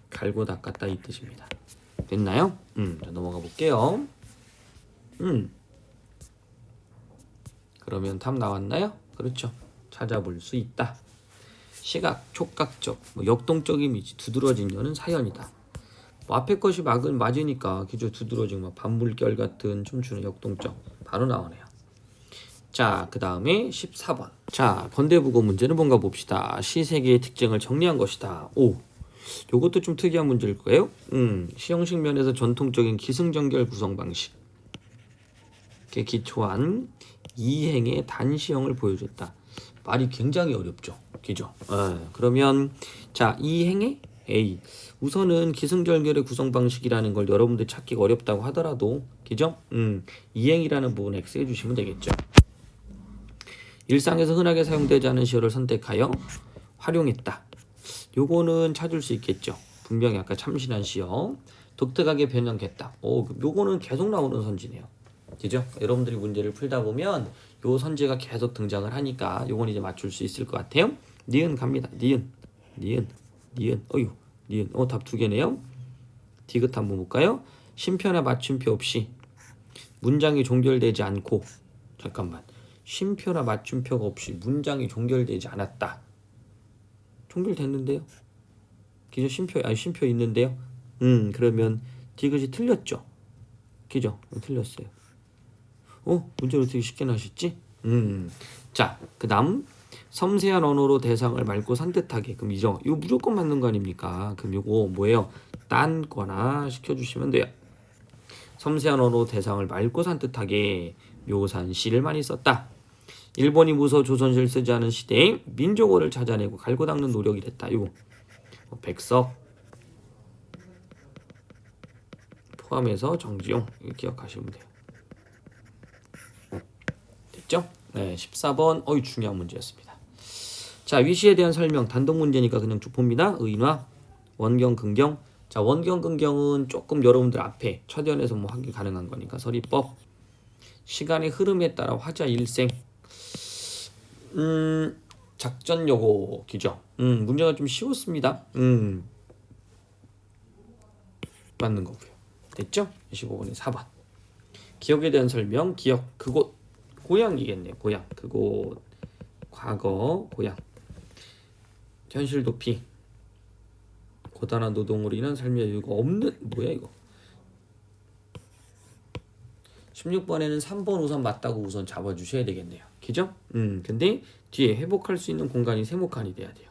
갈고 닦았다 이 뜻입니다. 됐나요? 자, 넘어가 볼게요. 그러면 답 나왔나요? 그렇죠. 찾아볼 수 있다. 시각, 촉각적, 역동적 이미지, 두드러진 여는 사연이다. 앞에 것이 맞으니까 기초 두드러진 반물결 같은 춤추는 역동적 바로 나오네요. 자, 그 다음에 14번. 자, 건대국어 문제는 뭔가 봅시다. 시 세계의 특징을 정리한 것이다. 오, 요것도 좀 특이한 문제일 거예요. 시형식 면에서 전통적인 기승전결 구성 방식. 기초한 이행의 단시형을 보여줬다. 말이 굉장히 어렵죠. 그죠? 그러면 자, 이행의 A. 우선은 기승전결의 구성 방식이라는 걸 여러분들 찾기가 어렵다고 하더라도 그죠? 이행이라는 부분 X 해주시면 되겠죠. 일상에서 흔하게 사용되지 않은 시어를 선택하여 활용했다. 요거는 찾을 수 있겠죠. 분명히 아까 참신한 시어. 독특하게 변형했다. 요거는 계속 나오는 선지네요. 그죠? 여러분들이 문제를 풀다 보면 요 선지가 계속 등장을 하니까 요건 이제 맞출 수 있을 것 같아요. 니은 갑니다. 니은. 어휴, 니은. 답 2개네요. 디귿 한번 볼까요? 쉼표나 맞춤표 없이 문장이 종결되지 않고. 잠깐만. 쉼표나 맞춤표가 없이 문장이 종결되지 않았다. 종결됐는데요? 기존 쉼표 있는데요? 그러면 디귿이 틀렸죠? 그죠? 틀렸어요. 문제를 어떻게 쉽게 나셨지? 자, 그 다음 섬세한 언어로 대상을 맑고 산뜻하게. 그럼 이거 무조건 맞는 거 아닙니까? 그럼 요거 뭐예요? 딴 거나 시켜주시면 돼요. 섬세한 언어로 대상을 맑고 산뜻하게 묘사한 시를 많이 썼다. 일본이 무서 조선시를 쓰지 않은 시대에 민족어를 찾아내고 갈고 닦는 노력이 됐다. 이거 백석 포함해서 정지용 이거 기억하시면 돼요. 됐죠? 네, 14번 어이 중요한 문제였습니다. 자, 위시에 대한 설명 단독 문제니까 그냥 쭉 봅니다. 의인화, 원경, 긍정. 자, 원경, 긍정은 조금 여러분들 앞에 첫연에서 뭐 하기 가능한 거니까 서리법. 시간의 흐름에 따라 화자 일생. 작전 요고 기죠. 문제가 좀 쉬웠습니다. 맞는 거고요. 됐죠? 25번에 4번. 기억에 대한 설명. 기억 그곳 고향이겠네요. 고향 그곳 과거 고향 현실 도피 고단한 노동으로 인한 삶의 여유가 없는 뭐야 이거 16번에는 3번 우선 맞다고 우선 잡아주셔야 되겠네요. 그죠? 근데 뒤에 회복할 수 있는 공간이 세모칸이 돼야 돼요.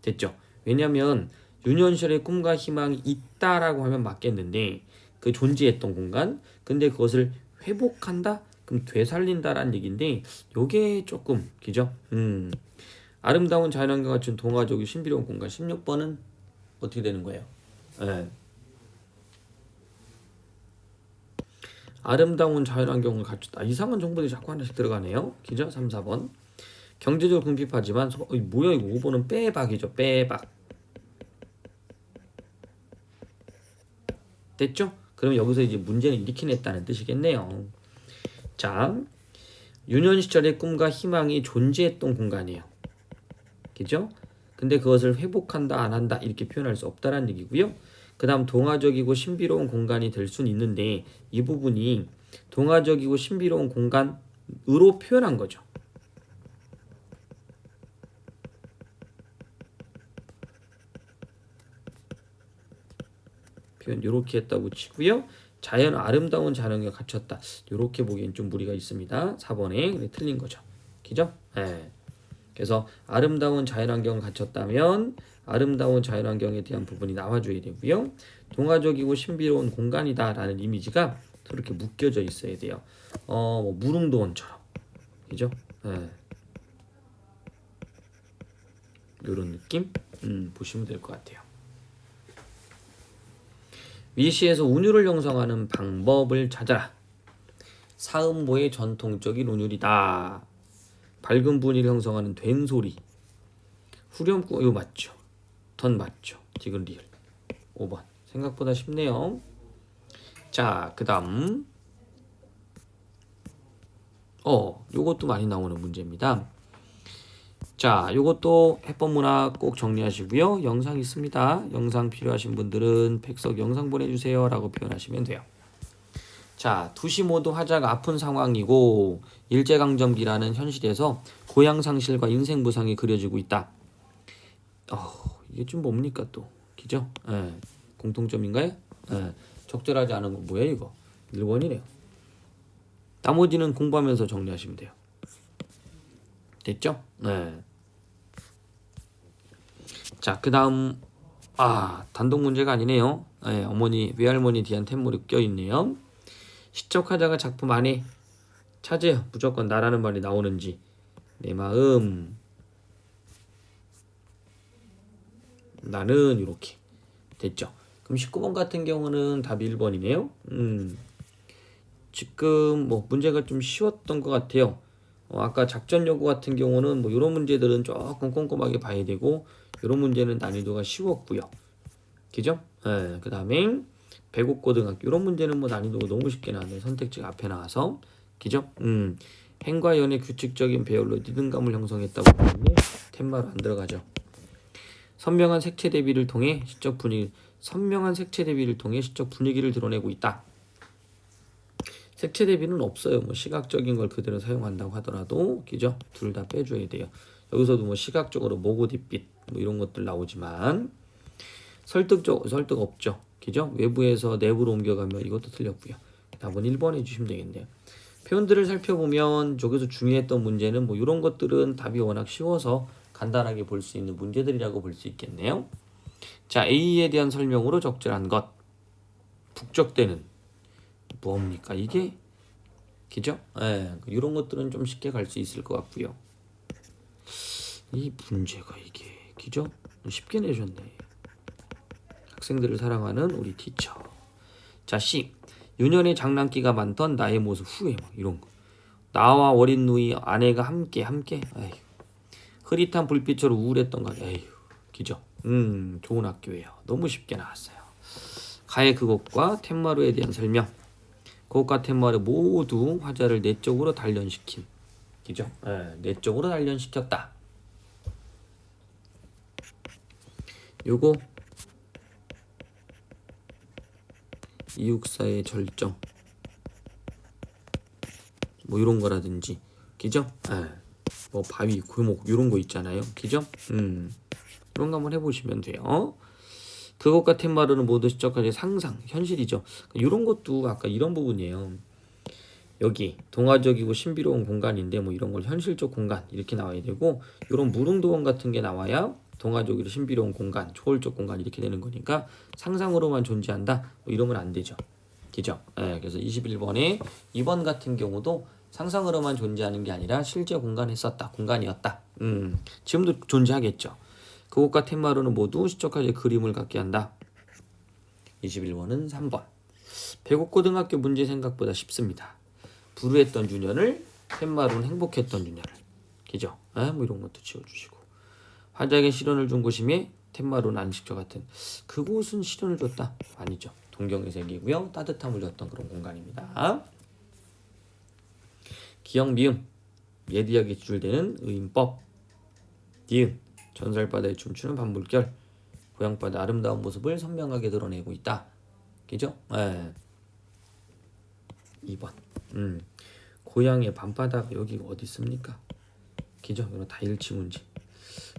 됐죠? 왜냐면 윤현철의 꿈과 희망이 있다라고 하면 맞겠는데 그 존재했던 공간 근데 그것을 회복한다? 그럼 되살린다라는 얘기인데 요게 조금 그죠? 아름다운 자연환경 갖춘 동화적인 신비로운 공간 16번은 어떻게 되는 거예요? 네. 아름다운 자연환경을 갖췄다. 이상한 정보들이 자꾸 하나씩 들어가네요. 그죠? 3, 4번. 경제적으로 궁핍하지만 뭐야 이거 5번은 빼박이죠. 빼박. 됐죠? 그럼 여기서 이제 문제는 이렇게 냈다는 뜻이겠네요. 자, 유년 시절의 꿈과 희망이 존재했던 공간이에요. 그죠? 근데 그것을 회복한다 안 한다 이렇게 표현할 수 없다라는 얘기고요. 그 다음 동화적이고 신비로운 공간이 될 수는 있는데 이 부분이 동화적이고 신비로운 공간으로 표현한 거죠. 표현 이렇게 했다고 치고요. 자연 아름다운 자연을 갖췄다. 이렇게 보기엔 좀 무리가 있습니다. 4번에 틀린 거죠. 그죠? 네. 그래서 아름다운 자연환경을 갖췄다면 아름다운 자연환경에 대한 부분이 나와줘야 되고요. 동화적이고 신비로운 공간이다라는 이미지가 이렇게 묶여져 있어야 돼요. 뭐 무릉도원처럼, 그죠? 네. 이런 느낌 보시면 될 것 같아요. 위시에서 운율을 형성하는 방법을 찾아라. 사음보의 전통적인 운율이다. 밝은 분위기를 형성하는 된소리. 후렴구 이거 맞죠? 던 맞죠? 디귿 리을 5번. 생각보다 쉽네요. 자, 그 다음 요것도 많이 나오는 문제입니다. 자, 요것도 해법문학 꼭 정리하시고요. 영상 있습니다. 영상 필요하신 분들은 백석 영상 보내주세요 라고 표현하시면 돼요. 자, 두시 모두 화자가 아픈 상황이고 일제강점기라는 현실에서 고향 상실과 인생 부상이 그려지고 있다. 이게 좀 뭡니까 또? 그죠? 예. 공통점인가요? 예. 적절하지 않은 거 뭐야 이거? 1번이래요. 나머지는 공부하면서 정리하시면 돼요. 됐죠? 네. 자, 그 다음 단독 문제가 아니네요. 네, 어머니, 외할머니 뒤한 툇물이 껴있네요. 시적화자가 작품 안에 찾아요. 무조건 나라는 말이 나오는지. 내 마음 나는 이렇게 됐죠. 그럼 19번 같은 경우는 답이 1번이네요. 지금 뭐 문제가 좀 쉬웠던 것 같아요. 아까 작전 요구 같은 경우는 뭐 이런 문제들은 조금 꼼꼼하게 봐야 되고 이런 문제는 난이도가 쉬웠고요. 그죠? 네, 그 다음에 배곡고등학교 이런 문제는 뭐 난이도가 너무 쉽게 나왔네요. 선택지가 앞에 나와서 그죠? 행과 연의 규칙적인 배열로 리듬감을 형성했다고 하는데 툇마로 안 들어가죠. 선명한 색채 대비를 통해 시적 분위기를 드러내고 있다. 색채 대비는 없어요. 뭐 시각적인 걸 그대로 사용한다고 하더라도 그죠? 둘 다 빼줘야 돼요. 여기서도 뭐 시각적으로 모고뒷빛 뭐 이런 것들 나오지만 설득 없죠. 그죠? 외부에서 내부로 옮겨가면 이것도 틀렸고요. 답은 1번 해주시면 되겠네요. 표현들을 살펴보면 저기서 중요했던 문제는 뭐 이런 것들은 답이 워낙 쉬워서 간단하게 볼 수 있는 문제들이라고 볼 수 있겠네요. 자, A에 대한 설명으로 적절한 것. 북적대는 뭡니까 이게? 그죠? 예, 이런 것들은 좀 쉽게 갈 수 있을 것 같고요. 이 문제가 이게 그죠? 쉽게 내셨네. 학생들을 사랑하는 우리 티처. 자, C. 유년의 장난기가 많던 나의 모습 후에 뭐 이런 거. 나와 어린 누이 아내가 함께. 에휴. 흐릿한 불빛으로 우울했던 거. 에휴. 그죠? 좋은 학교예요. 너무 쉽게 나왔어요. 가의 그것과 텐마루에 대한 설명. 그것과 텐마루 모두 화자를 내적으로 단련시킨. 그죠? 예, 내적으로 단련시켰다. 요거 이육사의 절정 뭐 이런 거라든지 그죠? 예. 뭐 바위 골목 이런 거 있잖아요. 그죠? 이런 거 한번 해보시면 돼요. 그것과 텐마루는 모두 시적하게 상상 현실이죠. 이런 것도 아까 이런 부분이에요. 여기 동화적이고 신비로운 공간인데 뭐 이런 걸 현실적 공간 이렇게 나와야 되고 이런 무릉도원 같은 게 나와야 동화적이고 신비로운 공간, 초월적 공간 이렇게 되는 거니까 상상으로만 존재한다 뭐 이러면 안 되죠. 그죠? 예, 그래서 21번에 2번 같은 경우도 상상으로만 존재하는 게 아니라 실제 공간에 있었다. 공간이었다. 지금도 존재하겠죠. 그것과 텐마루는 모두 시적하게 그림을 갖게 한다. 21번은 3번. 배곡고등학교 문제 생각보다 쉽습니다. 불우했던 유년을 텐마루는 행복했던 유년을. 그죠? 뭐 이런 것도 지워주시고. 화자에게 시련을 준 곳임에 텐마루는 안식처 같은. 그곳은 시련을 줬다. 아니죠. 동경의 세계고요. 따뜻함을 줬던 그런 공간입니다. 기역 미음. 예디하게 기술되는 의인법. 니은. 전설바다에 춤추는 밤물결. 고향바다 아름다운 모습을 선명하게 드러내고 있다. 그죠? 2번. 고향의 밤바다가 여기가 어디 있습니까? 그죠? 이거 다 일치 문제.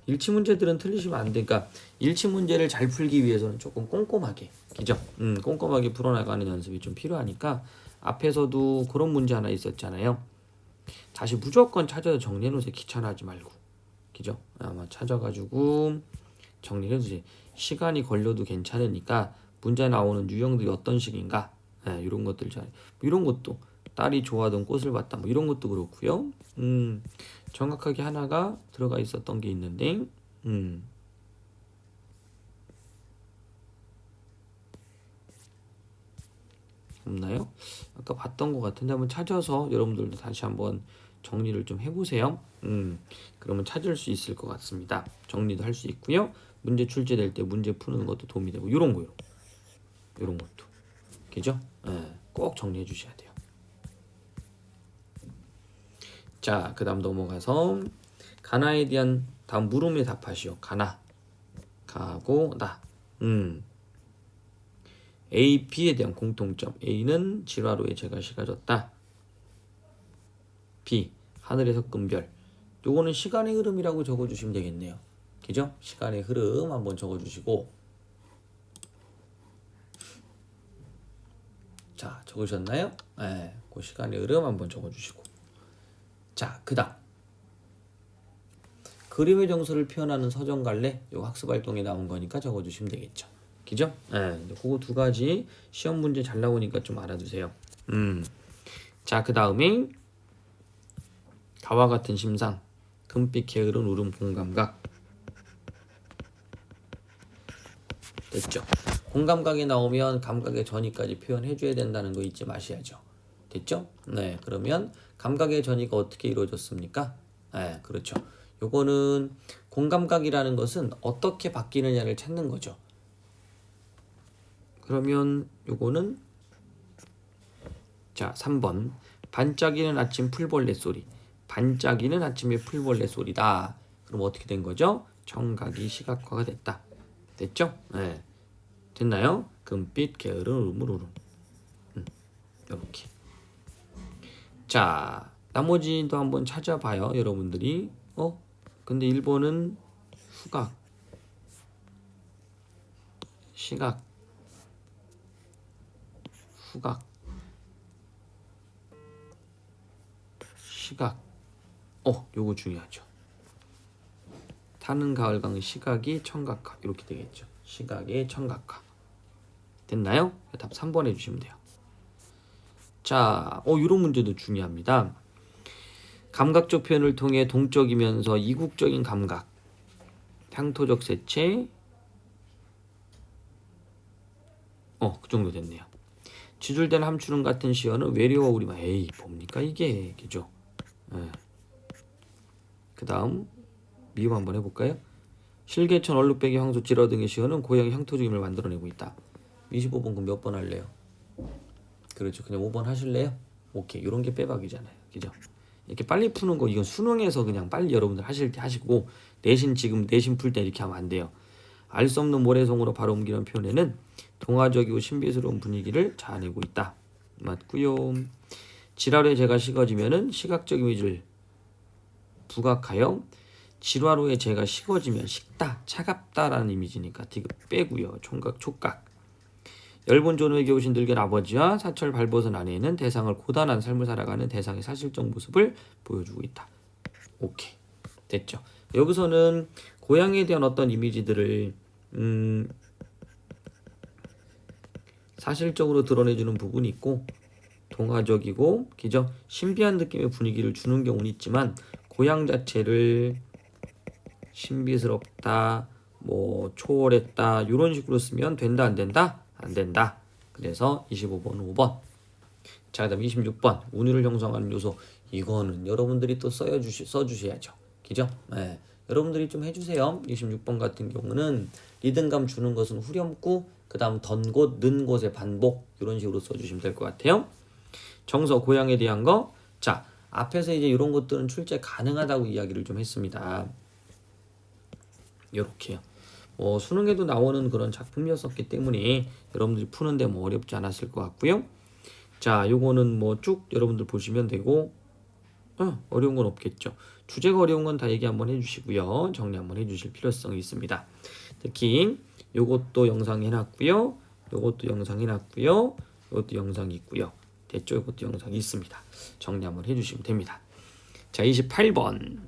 일치 문제들은 틀리시면 안 되니까 일치 문제를 잘 풀기 위해서는 조금 꼼꼼하게, 그죠? 꼼꼼하게 풀어나가는 연습이 좀 필요하니까 앞에서도 그런 문제 하나 있었잖아요. 다시 무조건 찾아서 정리해 놓으세요. 귀찮아하지 말고, 그죠? 아마 찾아가지고 정리해 두세요. 시간이 걸려도 괜찮으니까 문제 나오는 유형들이 어떤 식인가, 이런 것들 잘, 이런 것도 딸이 좋아하던 꽃을 봤다, 뭐 이런 것도 그렇고요. 정확하게 하나가 들어가 있었던 게 있는데, 없나요? 아까 봤던 것 같은데 한번 찾아서 여러분들도 다시 한번 정리를 좀 해보세요. 그러면 찾을 수 있을 것 같습니다. 정리도 할 수 있고요. 문제 출제될 때 문제 푸는 것도 도움이 되고 이런 거요. 이런 것도. 그죠? 꼭 정리해 주셔야 돼요. 자, 그 다음 넘어가서 가나에 대한 다음 물음에 답하시오. 가나. 가고 나. A, B에 대한 공통점. A는 진화로에 제가 시가졌다. B, 하늘에서 끈별. 요거는 시간의 흐름이라고 적어주시면 되겠네요. 그죠? 시간의 흐름 한번 적어주시고. 자, 적으셨나요? 그 시간의 흐름 한번 적어주시고. 자, 그 다음. 그림의 정서를 표현하는 서정갈래. 요 학습활동에 나온 거니까 적어주시면 되겠죠. 그죠? 그거 두 가지 시험 문제 잘 나오니까 좀 알아두세요. 자, 그 다음에 가와 같은 심상, 금빛 게으른 울음 공감각. 됐죠? 공감각이 나오면 감각의 전이까지 표현해줘야 된다는 거 잊지 마셔야죠. 됐죠? 네, 그러면 감각의 전이가 어떻게 이루어졌습니까? 그렇죠. 요거는 공감각이라는 것은 어떻게 바뀌느냐를 찾는 거죠. 그러면 요거는 자, 3번. 반짝이는 아침 풀벌레 소리. 반짝이는 아침의 풀벌레 소리다. 그럼 어떻게 된 거죠? 청각이 시각화가 됐다. 됐죠? 됐나요? 금빛 게으른 울음으로. 이렇게. 자, 나머지도 한번 찾아봐요, 여러분들이. 근데 1번은 후각, 시각, 후각. 시각. 요거 중요하죠. 타는 가을강 시각이 청각화 이렇게 되겠죠. 시각의 청각화. 됐나요? 답 3번 해주시면 돼요. 자, 이런 문제도 중요합니다. 감각적 표현을 통해 동적이면서 이국적인 감각, 향토적 세체, 그 정도 됐네요. 지줄된 함추름 같은 시어는 외래어 우리말. 에이, 뭡니까 이게, 그죠? 그 다음 미음 한번 해볼까요? 실개천, 얼룩배기, 황소, 지러 등의 시어는 고양이 향토적임을 만들어내고 있다. 25번 그럼 몇 번 할래요? 그렇죠. 그냥 5번 하실래요? 오케이. 이런 게 빼박이잖아요. 그죠? 이렇게 빨리 푸는 거 이건 수능에서 그냥 빨리 여러분들 하실 때 하시고 지금 내신 풀 때 이렇게 하면 안 돼요. 알 수 없는 모래성으로 바로 옮기는 표현에는 동화적이고 신비스러운 분위기를 자아내고 있다. 맞고요. 지랄에 제가 식어지면은 시각적 이미지를 부각하여 질화 후에 제가 식어지면 식다, 차갑다라는 이미지니까 디귿 빼고요. 총각, 촉각. 엷은 존후에 겨우신 늙은 아버지와 사철 발벗은 아내는 대상을 고단한 삶을 살아가는 대상의 사실적 모습을 보여주고 있다. 오케이. 됐죠. 여기서는 고양이에 대한 어떤 이미지들을 사실적으로 드러내주는 부분이 있고 동화적이고 기죠 신비한 느낌의 분위기를 주는 경우는 있지만 고양 자체를 신비스럽다, 뭐 초월했다 이런 식으로 쓰면 된다 안 된다? 안 된다. 그래서 25번 5번. 자, 그다음 26번 운율을 형성하는 요소. 이거는 여러분들이 또 써주셔야죠. 그죠? 네. 여러분들이 좀 해주세요. 26번 같은 경우는 리듬감 주는 것은 후렴구, 그 다음 던 곳, 는 곳의 반복 이런 식으로 써주시면 될 것 같아요. 정서, 고향에 대한 거. 자, 앞에서 이제 이런 것들은 출제 가능하다고 이야기를 좀 했습니다. 요렇게요. 수능에도 나오는 그런 작품이었었기 때문에 여러분들이 푸는데 뭐 어렵지 않았을 것 같고요. 자, 요거는 뭐 쭉 여러분들 보시면 되고 어려운 건 없겠죠. 주제가 어려운 건 다 얘기 한번 해주시고요. 정리 한번 해주실 필요성이 있습니다. 특히 요것도 영상 해놨고요. 요것도 영상 해놨고요. 요것도 영상이 있고요. 됐죠? 요것도 영상이 있습니다. 정리 한번 해주시면 됩니다. 자, 28번.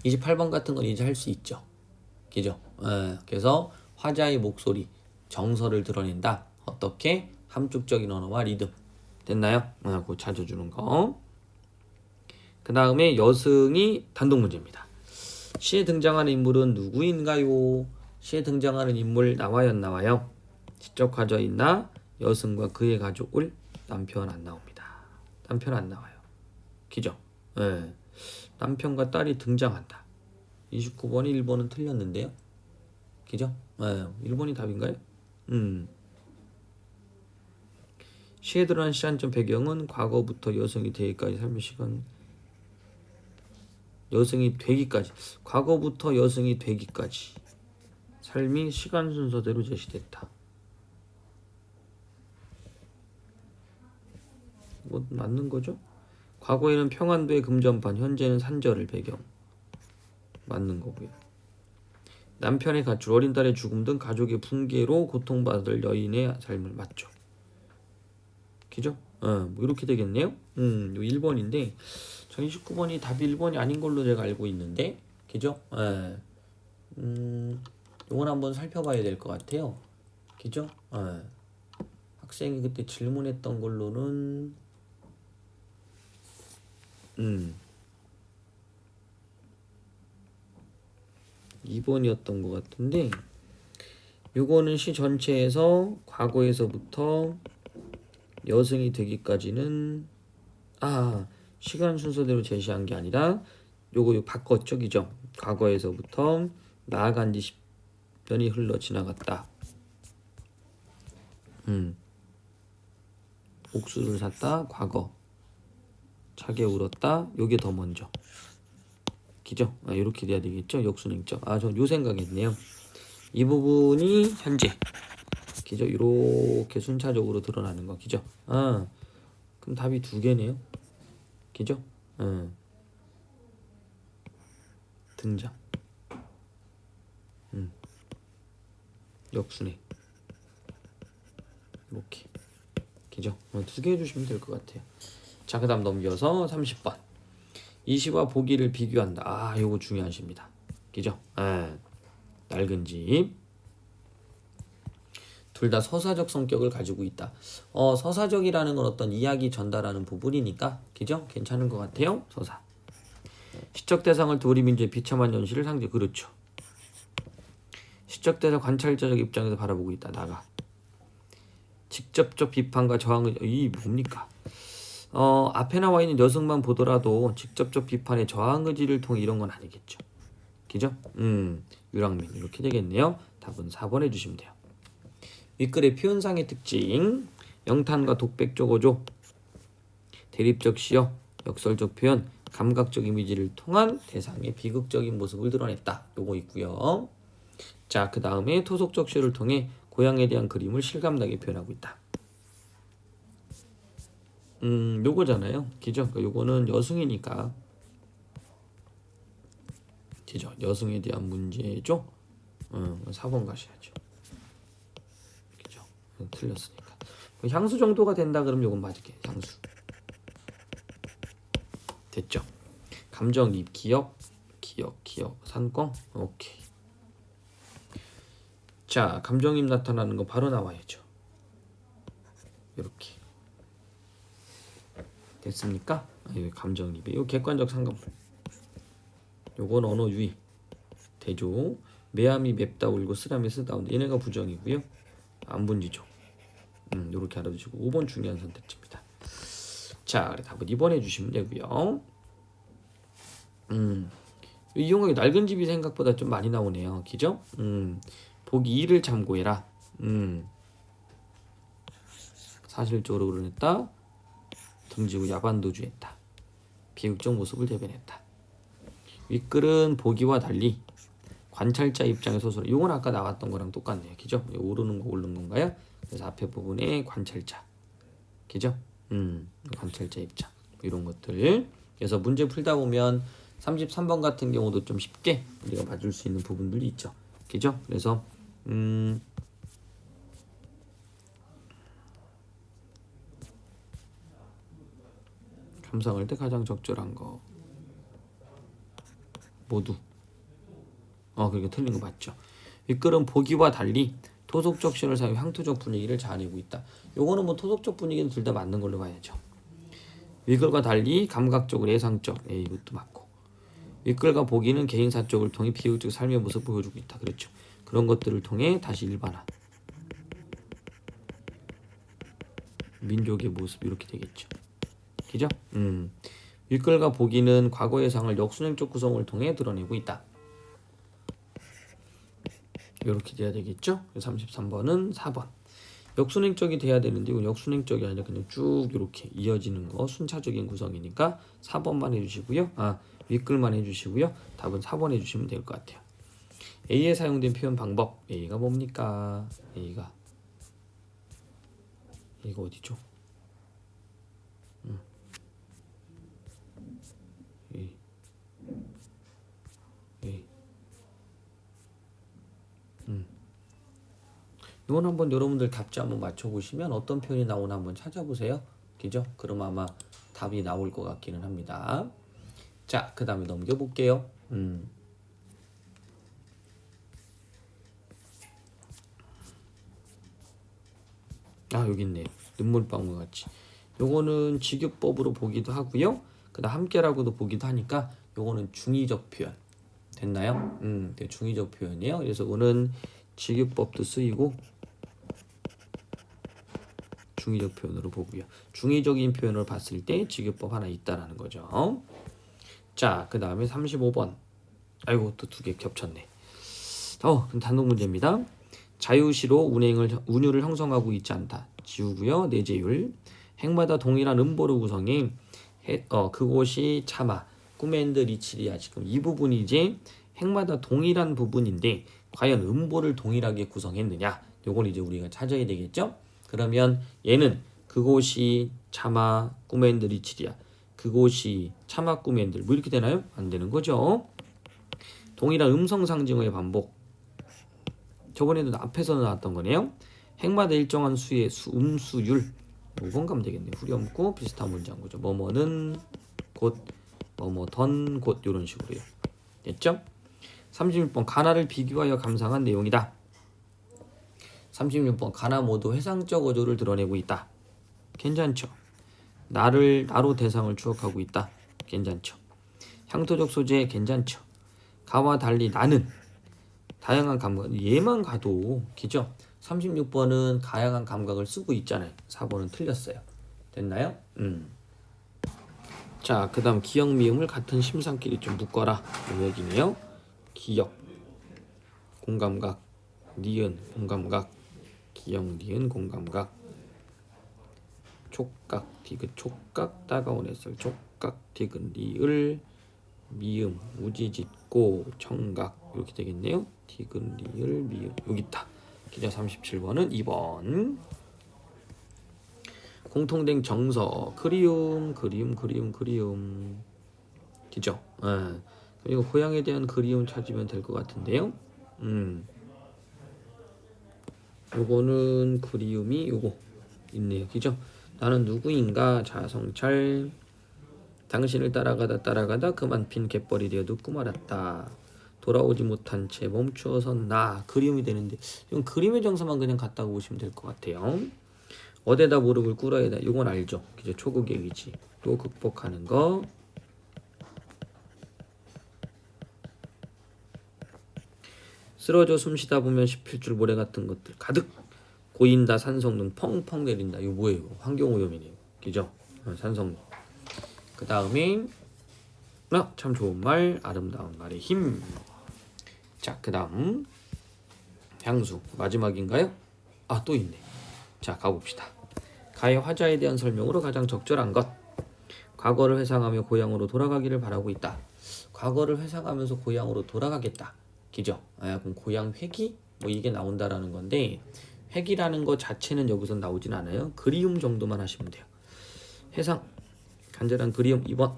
28번 같은 건 이제 할 수 있죠. 그죠? 그래서 화자의 목소리, 정서를 드러낸다. 어떻게? 함축적인 언어와 리듬. 됐나요? 그거 찾아주는 거. 그 다음에 여승이 단독 문제입니다. 시에 등장하는 인물은 누구인가요? 시에 등장하는 인물 나와요 안 나와요? 시적 화저 있나? 여승과 그의 가족을 남편 안 나옵니다. 남편 안 나와요. 그죠? 남편과 딸이 등장한다. 29번이 1번은 틀렸는데요. 그죠? 1번이 답인가요? 시에 드러난 시한점 배경은 과거부터 여성이 되기까지 삶의 시간 여성이 되기까지 과거부터 여성이 되기까지 삶이 시간 순서대로 제시됐다. 뭐 맞는 거죠? 과거에는 평안도의 금전판, 현재는 산절을 배경 맞는 거고요. 남편의 가출, 어린 딸의 죽음 등 가족의 붕괴로 고통받을 여인의 삶을 맞죠. 그죠? 뭐 이렇게 되겠네요. 요 1번인데 저 29번이 답이 1번이 아닌 걸로 제가 알고 있는데 그죠? 요건 한번 살펴봐야 될 것 같아요. 그죠? 학생이 그때 질문했던 걸로는 2번이었던 것 같은데 요거는 시 전체에서 과거에서부터 여승이 되기까지는 시간 순서대로 제시한 게 아니라 요거 바꿨죠. 그죠? 과거에서부터 나아간 지 10년이 흘러 지나갔다. 옥수수를 샀다. 과거. 차게 울었다. 요게 더 먼저. 그죠? 이렇게 돼야 되겠죠? 역순행적. 전 요 생각했네요. 이 부분이 현재. 그죠? 이렇게 순차적으로 드러나는 거. 그죠? 그럼 답이 두 개네요. 그죠? 등장. 역순행. 이렇게. 그죠? 두 개 해주시면 될 것 같아요. 자, 그 다음 넘겨서 30번. 이 시와 보기를 비교한다. 아, 요거 중요한 시입니다. 그죠? 예. 낡은 집. 둘 다 서사적 성격을 가지고 있다. 서사적이라는 건 어떤 이야기 전달하는 부분이니까, 그죠? 괜찮은 것 같아요. 서사. 시적 대상을 도리 민주의 비참한 현실을 상대. 그렇죠. 시적 대상 관찰자적 입장에서 바라보고 있다. 나가. 직접적 비판과 저항을 이 뭡니까? 앞에 나와 있는 여성만 보더라도 직접적 비판의 저항 의지를 통해 이런 건 아니겠죠. 그죠? 유랑민 이렇게 되겠네요. 답은 4번 해주시면 돼요. 윗글의 표현상의 특징. 영탄과 독백적 어조, 대립적 시어, 역설적 표현, 감각적 이미지를 통한 대상의 비극적인 모습을 드러냈다. 요거 있고요. 자, 그 다음에 토속적 시를 통해 고향에 대한 그림을 실감나게 표현하고 있다. 요거잖아요. 그죠? 요거는 여승이니까. 그죠? 여승에 대한 문제죠? 4번 가셔야죠. 그죠? 틀렸으니까. 향수 정도가 된다 그러면 요건 맞을게요. 향수. 됐죠? 감정입, 기억, 산권. 오케이. 자, 감정입 나타나는 거 바로 나와야죠. 이렇게. 됐습니까? 감정입이. 요 객관적 상관물. 요건 언어 유의. 대조. 매함이 맵다 울고 쓰라미 쓰다운데 얘네가 부정이고요. 안 분지죠. 요렇게 알아두시고 5번 중요한 선택지입니다. 자, 그래 답은 2번 해주시면 되고요. 이 용어에 낡은 집이 생각보다 좀 많이 나오네요. 그죠? 보기 2를 참고해라. 사실적으로 그러냈다. 등지고 야반도주했다. 비극적 모습을 대변했다. 윗글은 보기와 달리 관찰자 입장의 소설. 이건 아까 나왔던 거랑 똑같네요. 그죠? 오르는 거 옳는 건가요? 그래서 앞에 부분에 관찰자. 그죠? 관찰자 입장. 이런 것들. 그래서 문제 풀다 보면 33번 같은 경우도 좀 쉽게 우리가 맞을 수 있는 부분들이 있죠. 그죠? 그래서 감상할 때 가장 적절한 거 모두 그러니까 틀린 거 맞죠. 윗글은 보기와 달리 토속적 시를 사용해 향토적 분위기를 자아내고 있다. 요거는 뭐 토속적 분위기는 둘 다 맞는 걸로 봐야죠. 윗글과 달리 감각적으로 예상적. 이것도 맞고. 윗글과 보기는 개인사적을 통해 비극적 삶의 모습을 보여주고 있다. 그렇죠. 그런 것들을 통해 다시 일반화. 민족의 모습 이렇게 되겠죠. 그죠? 윗글과 보기는 과거 예상을 역순행적 구성을 통해 드러내고 있다. 이렇게 돼야 되겠죠? 33번은 4번. 역순행적이 돼야 되는데 이건 역순행적이 아니라 그냥 쭉 이렇게 이어지는 거 순차적인 구성이니까 4번만 해주시고요. 윗글만 해주시고요. 답은 4번 해주시면 될 것 같아요. A에 사용된 표현 방법. A가 뭡니까? A가 어디죠? 이건 한번 여러분들 답지 한번 맞춰보시면 어떤 표현이 나오나 한번 찾아보세요. 그죠? 그럼 아마 답이 나올 것 같기는 합니다. 자, 그 다음에 넘겨볼게요. 여기 있네요. 눈물방울 같이. 요거는 직유법으로 보기도 하고요. 그 다음 함께라고도 보기도 하니까 요거는 중의적 표현. 됐나요? 네, 중의적 표현이에요. 그래서 오는 직유법도 쓰이고 중의적 표현으로 보고요. 중의적인 표현을 봤을 때 직유법 하나 있다라는 거죠. 자, 그 다음에 35번. 아이고, 또 두 개 겹쳤네. 그럼 단독 문제입니다. 자유시로 운율을 형성하고 있지 않다. 지우고요. 내재율. 행마다 동일한 음보를 구성해 그곳이 차마 꾸멘드 리치리아. 지금 이 부분이 이제 행마다 동일한 부분인데 과연 음보를 동일하게 구성했느냐? 요건 이제 우리가 찾아야 되겠죠? 그러면 얘는 그곳이 차마 꾸멘드 리치리아. 그곳이 차마 꾸멘드 뭐 이렇게 되나요? 안 되는 거죠. 동일한 음성 상징어의 반복. 저번에도 앞에서 나왔던 거네요. 행마다 일정한 수의 음수율. 5번 가면 되겠네요. 후렴구 비슷한 문장 구조. 뭐뭐는 곧, 뭐뭐던 곧 이런 식으로요. 됐죠? 36번 가나를 비교하여 감상한 내용이다. 36번 가나 모두 회상적 어조를 드러내고 있다. 괜찮죠? 나로 대상을 추억하고 있다. 괜찮죠? 향토적 소재 괜찮죠? 가와 달리 나는 다양한 감각. 얘만 가도 기죠? 36번은 다양한 감각을 쓰고 있잖아요. 4번은 틀렸어요. 됐나요? 자, 그 다음 기역 미음을 같은 심상끼리 좀 묶어라. 이 얘기네요. 기역, 공감각, 니은, 공감각, 기역, 니은, 공감각, 촉각, 디귿, 촉각, 따가운 햇살, 촉각, 디귿, 리을, 미음, 우지짓고, 청각 이렇게 되겠네요. 디귿, 리을, 미음 여기 있다. 기자 37번은 2번. 공통된 정서 그리움 기죠. 그리고 고향에 대한 그리움 찾으면 될 것 같은데요. 요거는 그리움이 요거 있네요. 기죠. 나는 누구인가 자성찰 당신을 따라가다 그만 핀 갯벌이 되어 눕고 말았다. 돌아오지 못한 채 멈추어선 나 그리움이 되는데 이건 그림의 정서만 그냥 갖다가 보시면 될 것 같아요. 어데다 무릎을 꿇어야 돼. 이건 알죠. 이제 초국의 의지 또 극복하는 거. 쓰러져 숨쉬다 보면 씹힐 모래 같은 것들 가득 고인다. 산성눈 펑펑 내린다. 이거 뭐예요? 환경오염이네요. 그죠? 산성눈. 그 다음에 참 좋은 말 아름다운 말의 힘. 자, 그 다음 향수 마지막인가요? 또 있네. 자, 가봅시다. 가의 화자에 대한 설명으로 가장 적절한 것. 과거를 회상하며 고향으로 돌아가기를 바라고 있다. 과거를 회상하면서 고향으로 돌아가겠다. 그죠? 그럼 고향 회귀? 뭐 이게 나온다라는 건데 회귀라는 거 자체는 여기서 나오진 않아요. 그리움 정도만 하시면 돼요. 회상 간절한 그리움. 2번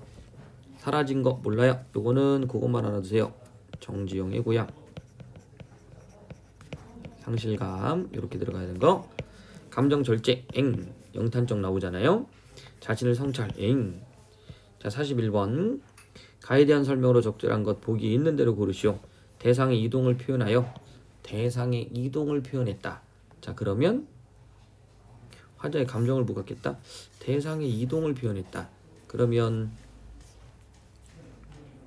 사라진 거 몰라요. 요거는 그것만 알아두세요. 정지용의 고향. 상실감 이렇게 들어가야 되는 거. 감정 절제 영탄적 나오잖아요. 자신을 성찰 자, 41번 가에 대한 설명으로 적절한 것 보기 있는 대로 고르시오. 대상의 이동을 표현하여 대상의 이동을 표현했다. 자, 그러면 화자의 감정을 부각했다. 대상의 이동을 표현했다. 그러면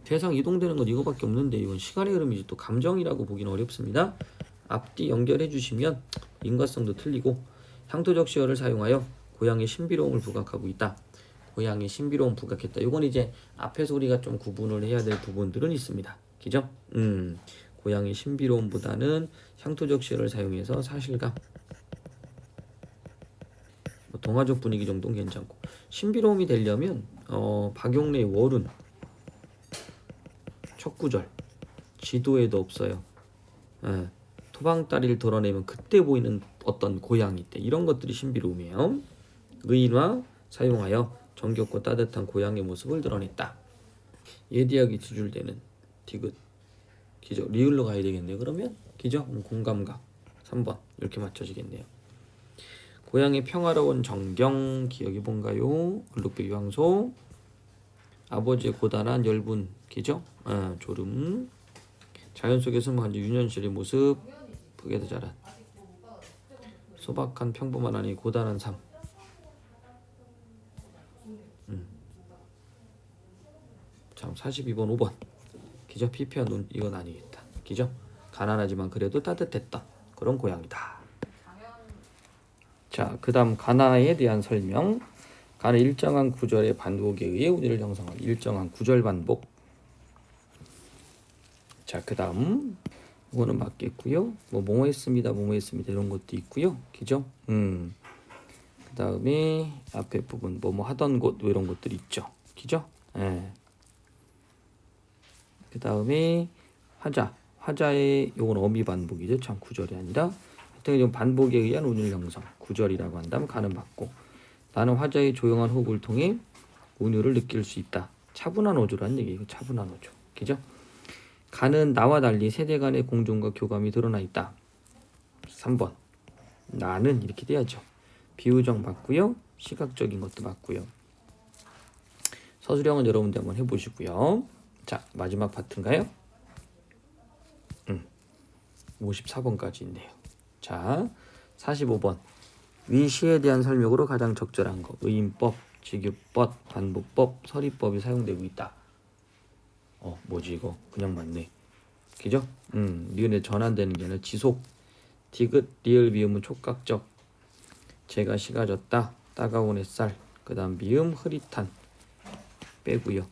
대상 이동되는 건 이거밖에 없는데 이건 시간의 흐름이지 또 감정이라고 보기는 어렵습니다. 앞뒤 연결해 주시면 인과성도 틀리고 향토적 시어를 사용하여 고향의 신비로움을 부각하고 있다. 고향의 신비로움 부각했다. 이건 이제 앞에서 우리가 좀 구분을 해야 될 부분들은 있습니다. 그죠? 고향의 신비로움보다는 향토적 시어를 사용해서 사실감 동화적 분위기 정도는 괜찮고 신비로움이 되려면 박용래의 월운 첫 구절 지도에도 없어요. 토방다리를 드러내면 그때 보이는 어떤 고향이 때 이런 것들이 신비로움이에요. 의인화 사용하여 정겹고 따뜻한 고향의 모습을 드러냈다. 예디하게 지줄되는 디귿 기죠. 리을로 가야 되겠네요. 그러면 기죠. 공감각 3번 이렇게 맞춰지겠네요. 고향의 평화로운 정경 기억이 뭔가요? 얼룩배 유황소 아버지의 고단한 열분 기죠? 졸음 자연 속에 숨어간 유년실의 모습 북에도 자란 소박한 평범한 아니 고단한 삶 참 42번 5번 기죠? 피폐한 눈 이건 아니겠다. 기죠? 가난하지만 그래도 따뜻했던 그런 고향이다. 자, 그 다음 가나에 대한 설명. 가는 일정한 구절의 반복에 의해 운율을 형성한 일정한 구절 반복. 자, 그 다음 이거는 맞겠고요. 뭐뭐 했습니다 이런 것도 있고요. 그죠? 그 다음에 앞에 부분 뭐뭐 하던 곳 이런 것들이 있죠. 그죠? 그 다음에 화자의 요건 어미 반복이죠. 참 구절이 아니라 하여튼 좀 반복에 의한 운율 형성 구절이라고 한다면 가는 맞고 나는 화자의 조용한 호흡을 통해 운율을 느낄 수 있다. 차분한 어조라는 얘기예요. 차분한 어조. 그죠? 가는 나와 달리 세대 간의 공존과 교감이 드러나 있다. 3번 나는 이렇게 돼야죠. 비유정 맞고요. 시각적인 것도 맞고요. 서술형은 여러분들 한번 해보시고요. 자, 마지막 파트인가요? 54번까지 있네요. 자, 45번. 위 시에 대한 설명으로 가장 적절한 거. 의인법, 직유법, 반복법, 서리법이 사용되고 있다. 뭐지 이거? 그냥 맞네. 그죠? 니은에 전환되는 게 아니라 지속. 디귿, 리을, 미음은 촉각적. 제가 시가졌다. 따가운 햇살. 그 다음 미음, 흐릿한. 빼고요.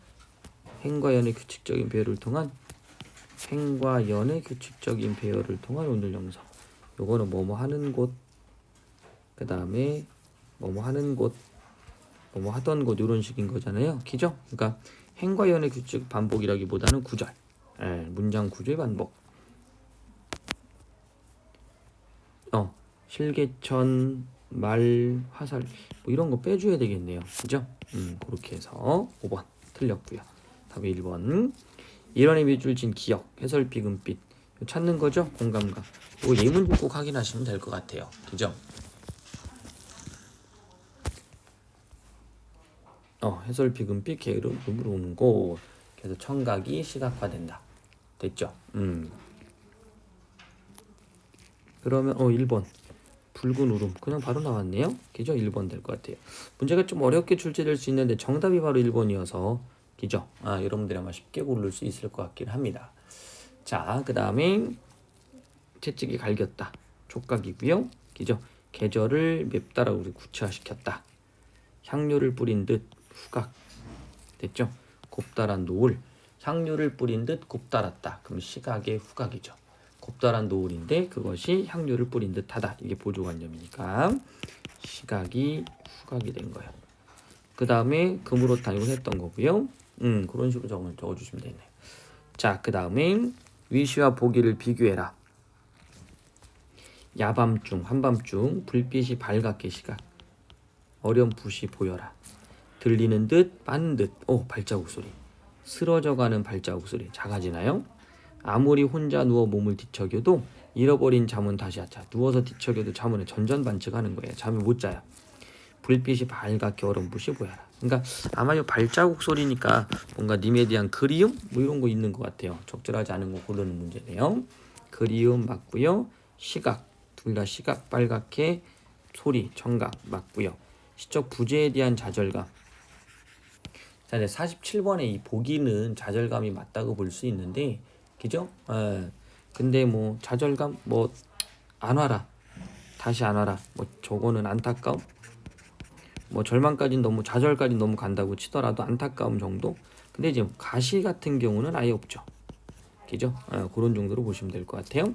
행과 연의 규칙적인 배열을 통한 행과 연의 규칙적인 배열을 통한 오늘 영상. 요거는 뭐뭐 하는 곳, 그 다음에 뭐뭐 하는 곳, 뭐뭐 하던 곳 이런 식인 거잖아요. 그죠? 그러니까 행과 연의 규칙 반복이라기보다는 구절, 문장 구조의 반복. 실개천, 말, 화살 뭐 이런 거 빼줘야 되겠네요. 그죠? 그렇게 해서 5번 틀렸고요. 답이 1번. 일원의 밑줄 진 기억, 해설비, 금빛 찾는 거죠? 공감각. 이거 예문도 꼭 확인하시면 될 것 같아요. 그죠? 해설비, 금빛, 게으름, 음으로 오는 곳. 그래서 청각이 시각화된다. 됐죠? 그러면 1번. 붉은 울음. 그냥 바로 나왔네요. 그죠? 1번 될 것 같아요. 문제가 좀 어렵게 출제될 수 있는데 정답이 바로 1번이어서 그죠? 여러분들이 아마 쉽게 고를 수 있을 것 같긴 합니다. 자, 그 다음에 채찍이 갈겼다. 촉각이고요. 그죠? 계절을 맵다라고 우리 구체화시켰다. 향료를 뿌린 듯 후각. 됐죠? 곱다란 노을. 향료를 뿌린 듯 곱달았다. 그럼 시각의 후각이죠. 곱다란 노을인데 그것이 향료를 뿌린 듯하다. 이게 보조관념이니까 시각이 후각이 된 거예요. 그 다음에 금으로 단위로 했던 거고요. 그런 식으로 적어주시면 되네요. 자, 그 다음에 위시와 보기를 비교해라. 야밤중, 한밤중, 불빛이 밝게 시각, 어렴풋이 보여라. 들리는 듯, 빠는 듯, 발자국 소리. 쓰러져가는 발자국 소리. 작아지나요? 아무리 혼자 누워 몸을 뒤척여도 잃어버린 잠은 다시 하자. 누워서 뒤척여도 잠은 전전반측하는 거예요. 잠을 못 자요. 불빛이 밝게 어렴풋이 보여라. 그러니까 아마 이 발자국 소리니까 뭔가 님에 대한 그리움 뭐 이런 거 있는 것 같아요. 적절하지 않은 거 고르는 문제네요. 그리움 맞고요. 시각 둘 다 시각 빨갛게 소리 청각 맞고요. 시적 부재에 대한 좌절감. 자, 이제 47번에 이 보기는 좌절감이 맞다고 볼 수 있는데, 그죠? 근데 뭐 좌절감 뭐 안 와라, 다시 안 와라, 뭐 저거는 안타까움. 뭐 절망까지는 너무 좌절까지 너무 간다고 치더라도 안타까움 정도. 근데 이제 가시 같은 경우는 아예 없죠. 그죠? 그런 정도로 보시면 될 것 같아요.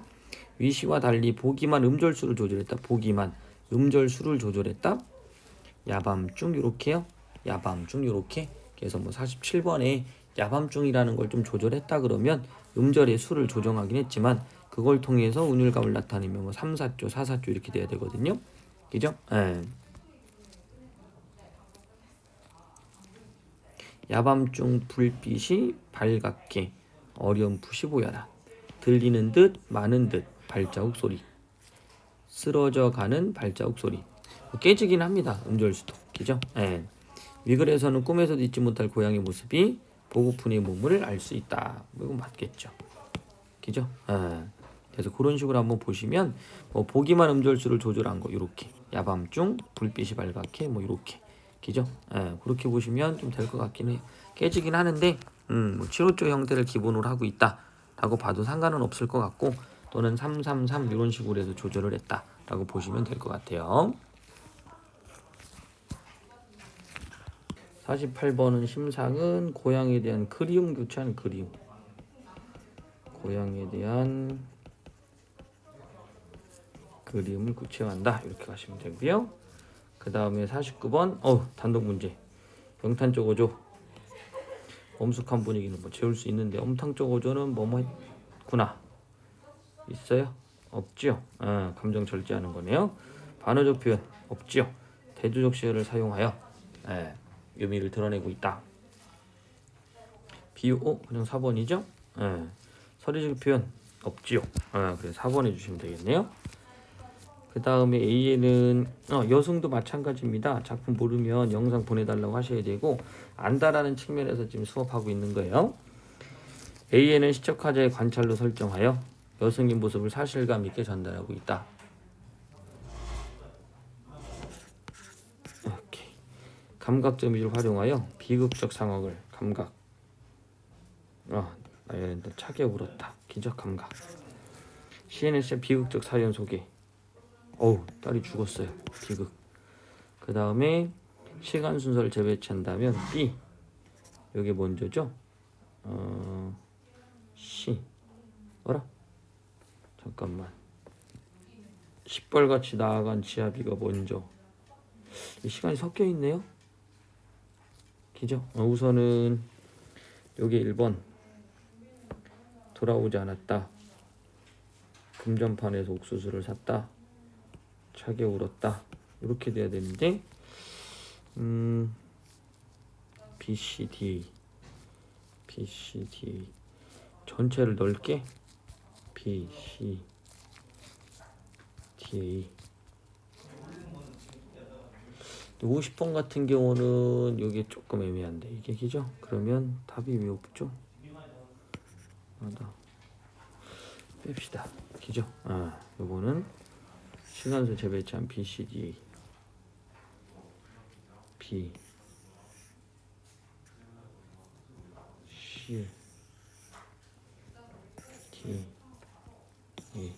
위시와 달리 보기만 음절수를 조절했다. 보기만 음절수를 조절했다. 야밤중 이렇게요. 야밤중 이렇게. 그래서 뭐 47번에 야밤중이라는 걸 좀 조절했다 그러면 음절의 수를 조정하긴 했지만 그걸 통해서 운율감을 나타내면 뭐 3, 4조, 4, 4조 이렇게 돼야 되거든요. 그죠? 야밤중 불빛이 밝게 어렴풋이 보여라. 들리는 듯 많은 듯 발자국 소리. 쓰러져 가는 발자국 소리. 깨지긴 합니다. 음절수도. 그죠? 위글에서는 꿈에서도 잊지 못할 고향의 모습이 보고픈의 몸을 알 수 있다. 뭐 이건 맞겠죠. 그죠? 그래서 그런 식으로 한번 보시면 뭐 보기만 음절수를 조절한 거 이렇게 야밤중 불빛이 밝게 뭐 이렇게 그죠? 그렇게 보시면 좀 될 것 같긴 해요. 깨지긴 하는데 뭐 7호조 형태를 기본으로 하고 있다라고 봐도 상관은 없을 것 같고 또는 333 이런 식으로 해서 조절을 했다라고 보시면 될 것 같아요. 48번은 심상은 고향에 대한 그리움 교차하는 그리움. 고향에 대한 그리움을 구체화한다. 이렇게 가시면 되고요. 그 다음에 49번 단독 문제. 영탄적 어조. 엄숙한 분위기는 뭐 재울 수 있는데 엄탕적 어조는 뭐뭐 했구나. 있어요? 없지요. 감정 절제하는 거네요. 반어적 표현 없지요. 대조적 시어를 사용하여 의미를 드러내고 있다. 비유 그냥 4번이죠? 서리적 표현 없지요. 그래서 4번 해주시면 되겠네요. 그 다음에 A에는 여승도 마찬가지입니다. 작품 모르면 영상 보내달라고 하셔야 되고 안다라는 측면에서 지금 수업하고 있는 거예요. A에는 시청자의 관찰로 설정하여 여승의 모습을 사실감 있게 전달하고 있다. 이렇게 감각 재미를 활용하여 비극적 상황을 감각 나연이들 차게 울었다. 기적 감각. CNNC의 비극적 사연 소개. 딸이 죽었어요. 비극. 그 다음에 시간 순서를 재배치한다면 B. 여기 먼저죠. C. 잠깐만. 시뻘같이 나아간 지아비가 먼저. 이 시간이 섞여 있네요. 기죠? 우선은 여기 1번. 돌아오지 않았다. 금전판에서 옥수수를 샀다. 차게 울었다. 이렇게 돼야 되는데 B, C, D 전체를 넓게 B, C, D 50번 같은 경우는 이게 조금 애매한데 이게 기죠? 그러면 답이 왜 없죠? 뺍시다. 기죠? 요거는 시간수 재배치한 B, C, D B C D E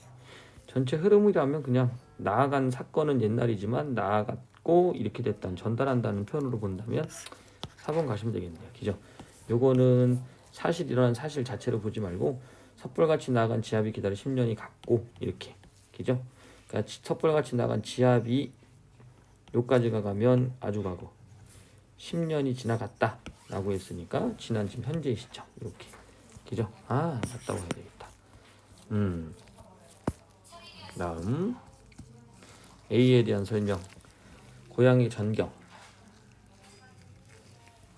전체 흐름이라면 그냥 나아간 사건은 옛날이지만 나아갔고 이렇게 됐다는 전달한다는 표현으로 본다면 4번 가시면 되겠네요. 기죠? 요거는 사실 일어난 사실 자체로 보지 말고 섣불같이 나아간 지압이 기다려 10년이 갔고 이렇게 기죠? 그러니까 섣불같이 나간 지압이 요까지가 가면 아주 가고 10년이 지나갔다 라고 했으니까 지난 지금 현재의 시점 이렇게 기죠? 맞다고 해야 되겠다. 다음 A에 대한 설명. 고양이 전경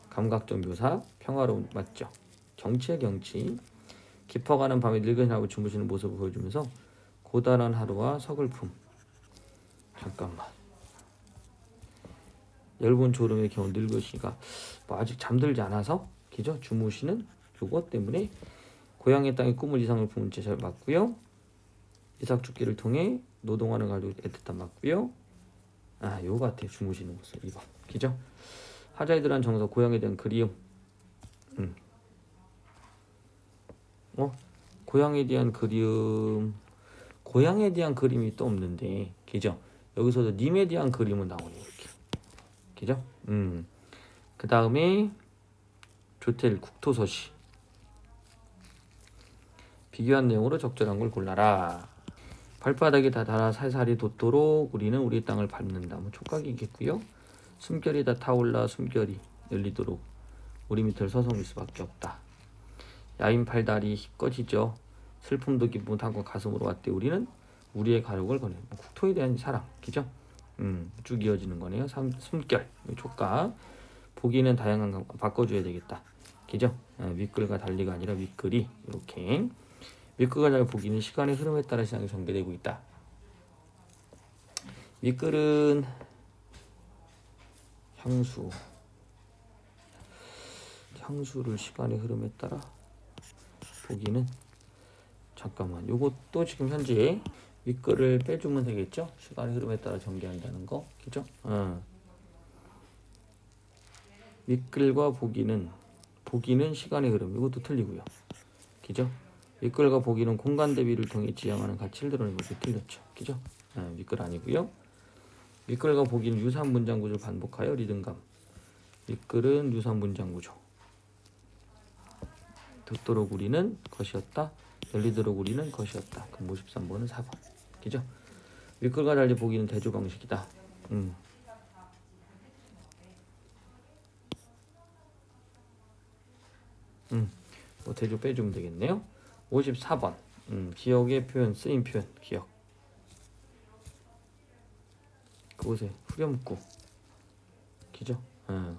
감각적 묘사 평화로운 맞죠? 경치의 경치 깊어가는 밤에 늙은이하고 주무시는 모습을 보여주면서 고단한 하루와 서글픔. 잠깐만. 엷은 졸음의 겨우 늙으시가 아직 잠들지 않아서 기죠? 주무시는 요것 때문에 고향의 땅에 꿈을 이상을 품은 채 잘 맞고요. 이삭 죽기를 통해 노동하는 가족 애틋함 맞고요. 요거 같아요. 주무시는 모습 2번 기죠? 하자이들한 정서 고향에 대한 그리움. 고향에 대한 그리움. 고향에 대한 그림이 또 없는데 기죠? 여기서도 님에 대한 그림은 나오네요. 이렇게 기죠? 그 다음에 조텔 국토서시 비교한 내용으로 적절한 걸 골라라. 발바닥에 다 닳아 살살이 돋도록 우리는 우리 땅을 밟는다. 촉각이겠고요. 숨결이 다 타올라 숨결이 열리도록 우리 밑을 서성일 수밖에 없다. 야인 팔다리 꺼지죠. 슬픔도 기쁨하고 가슴으로 왔대. 우리는 우리의 가족을 거네. 국토에 대한 사랑, 기죠? 쭉 이어지는 거네요. 숨결, 촉각. 보기는 다양한 거 바꿔줘야 되겠다. 기죠? 윗글과 달리가 아니라 윗글이 이렇게. 윗글과 달리 보기는 시간의 흐름에 따라 시장이 전개되고 있다. 윗글은 향수를 시간의 흐름에 따라 보기는 잠깐만 요것도 지금 현재 윗글을 빼주면 되겠죠? 시간의 흐름에 따라 전개한다는 거 그죠? 윗글과 보기는 시간의 흐름 이것도 틀리고요 그죠? 윗글과 보기는 공간 대비를 통해 지향하는 가치를 드러내는 것이 틀렸죠 그죠? 윗글 아니고요 윗글과 보기는 유사한 문장 구조를 반복하여 리듬감 윗글은 유사한 문장 구조 듣도록 우리는 것이었다. 열리도록 우리는 것이었다. 그럼 53번은 4번. 그죠? 윗글과 달리 보기는 대조 방식이다. 대조 빼주면 되겠네요. 54번. 기억의 표현, 쓰임 표현, 기억. 그곳에 후렴구. 그죠?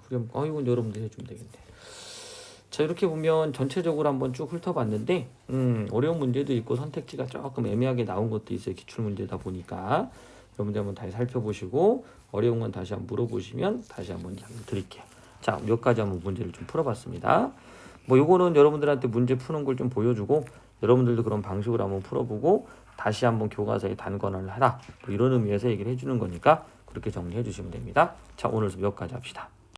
후렴구. 이건 여러분들 해주면 되겠네. 자 이렇게 보면 전체적으로 한번 쭉 훑어봤는데 어려운 문제도 있고 선택지가 조금 애매하게 나온 것도 있어요. 기출문제다 보니까 여러분들 한번 다시 살펴보시고 어려운 건 다시 한번 물어보시면 다시 한번 드릴게요. 자, 몇 가지 한번 문제를 좀 풀어봤습니다. 뭐 요거는 여러분들한테 문제 푸는 걸 좀 보여주고 여러분들도 그런 방식으로 한번 풀어보고 다시 한번 교과서에 단권을 하라 뭐 이런 의미에서 얘기를 해주는 거니까 그렇게 정리해 주시면 됩니다. 자, 오늘 몇 가지 합시다.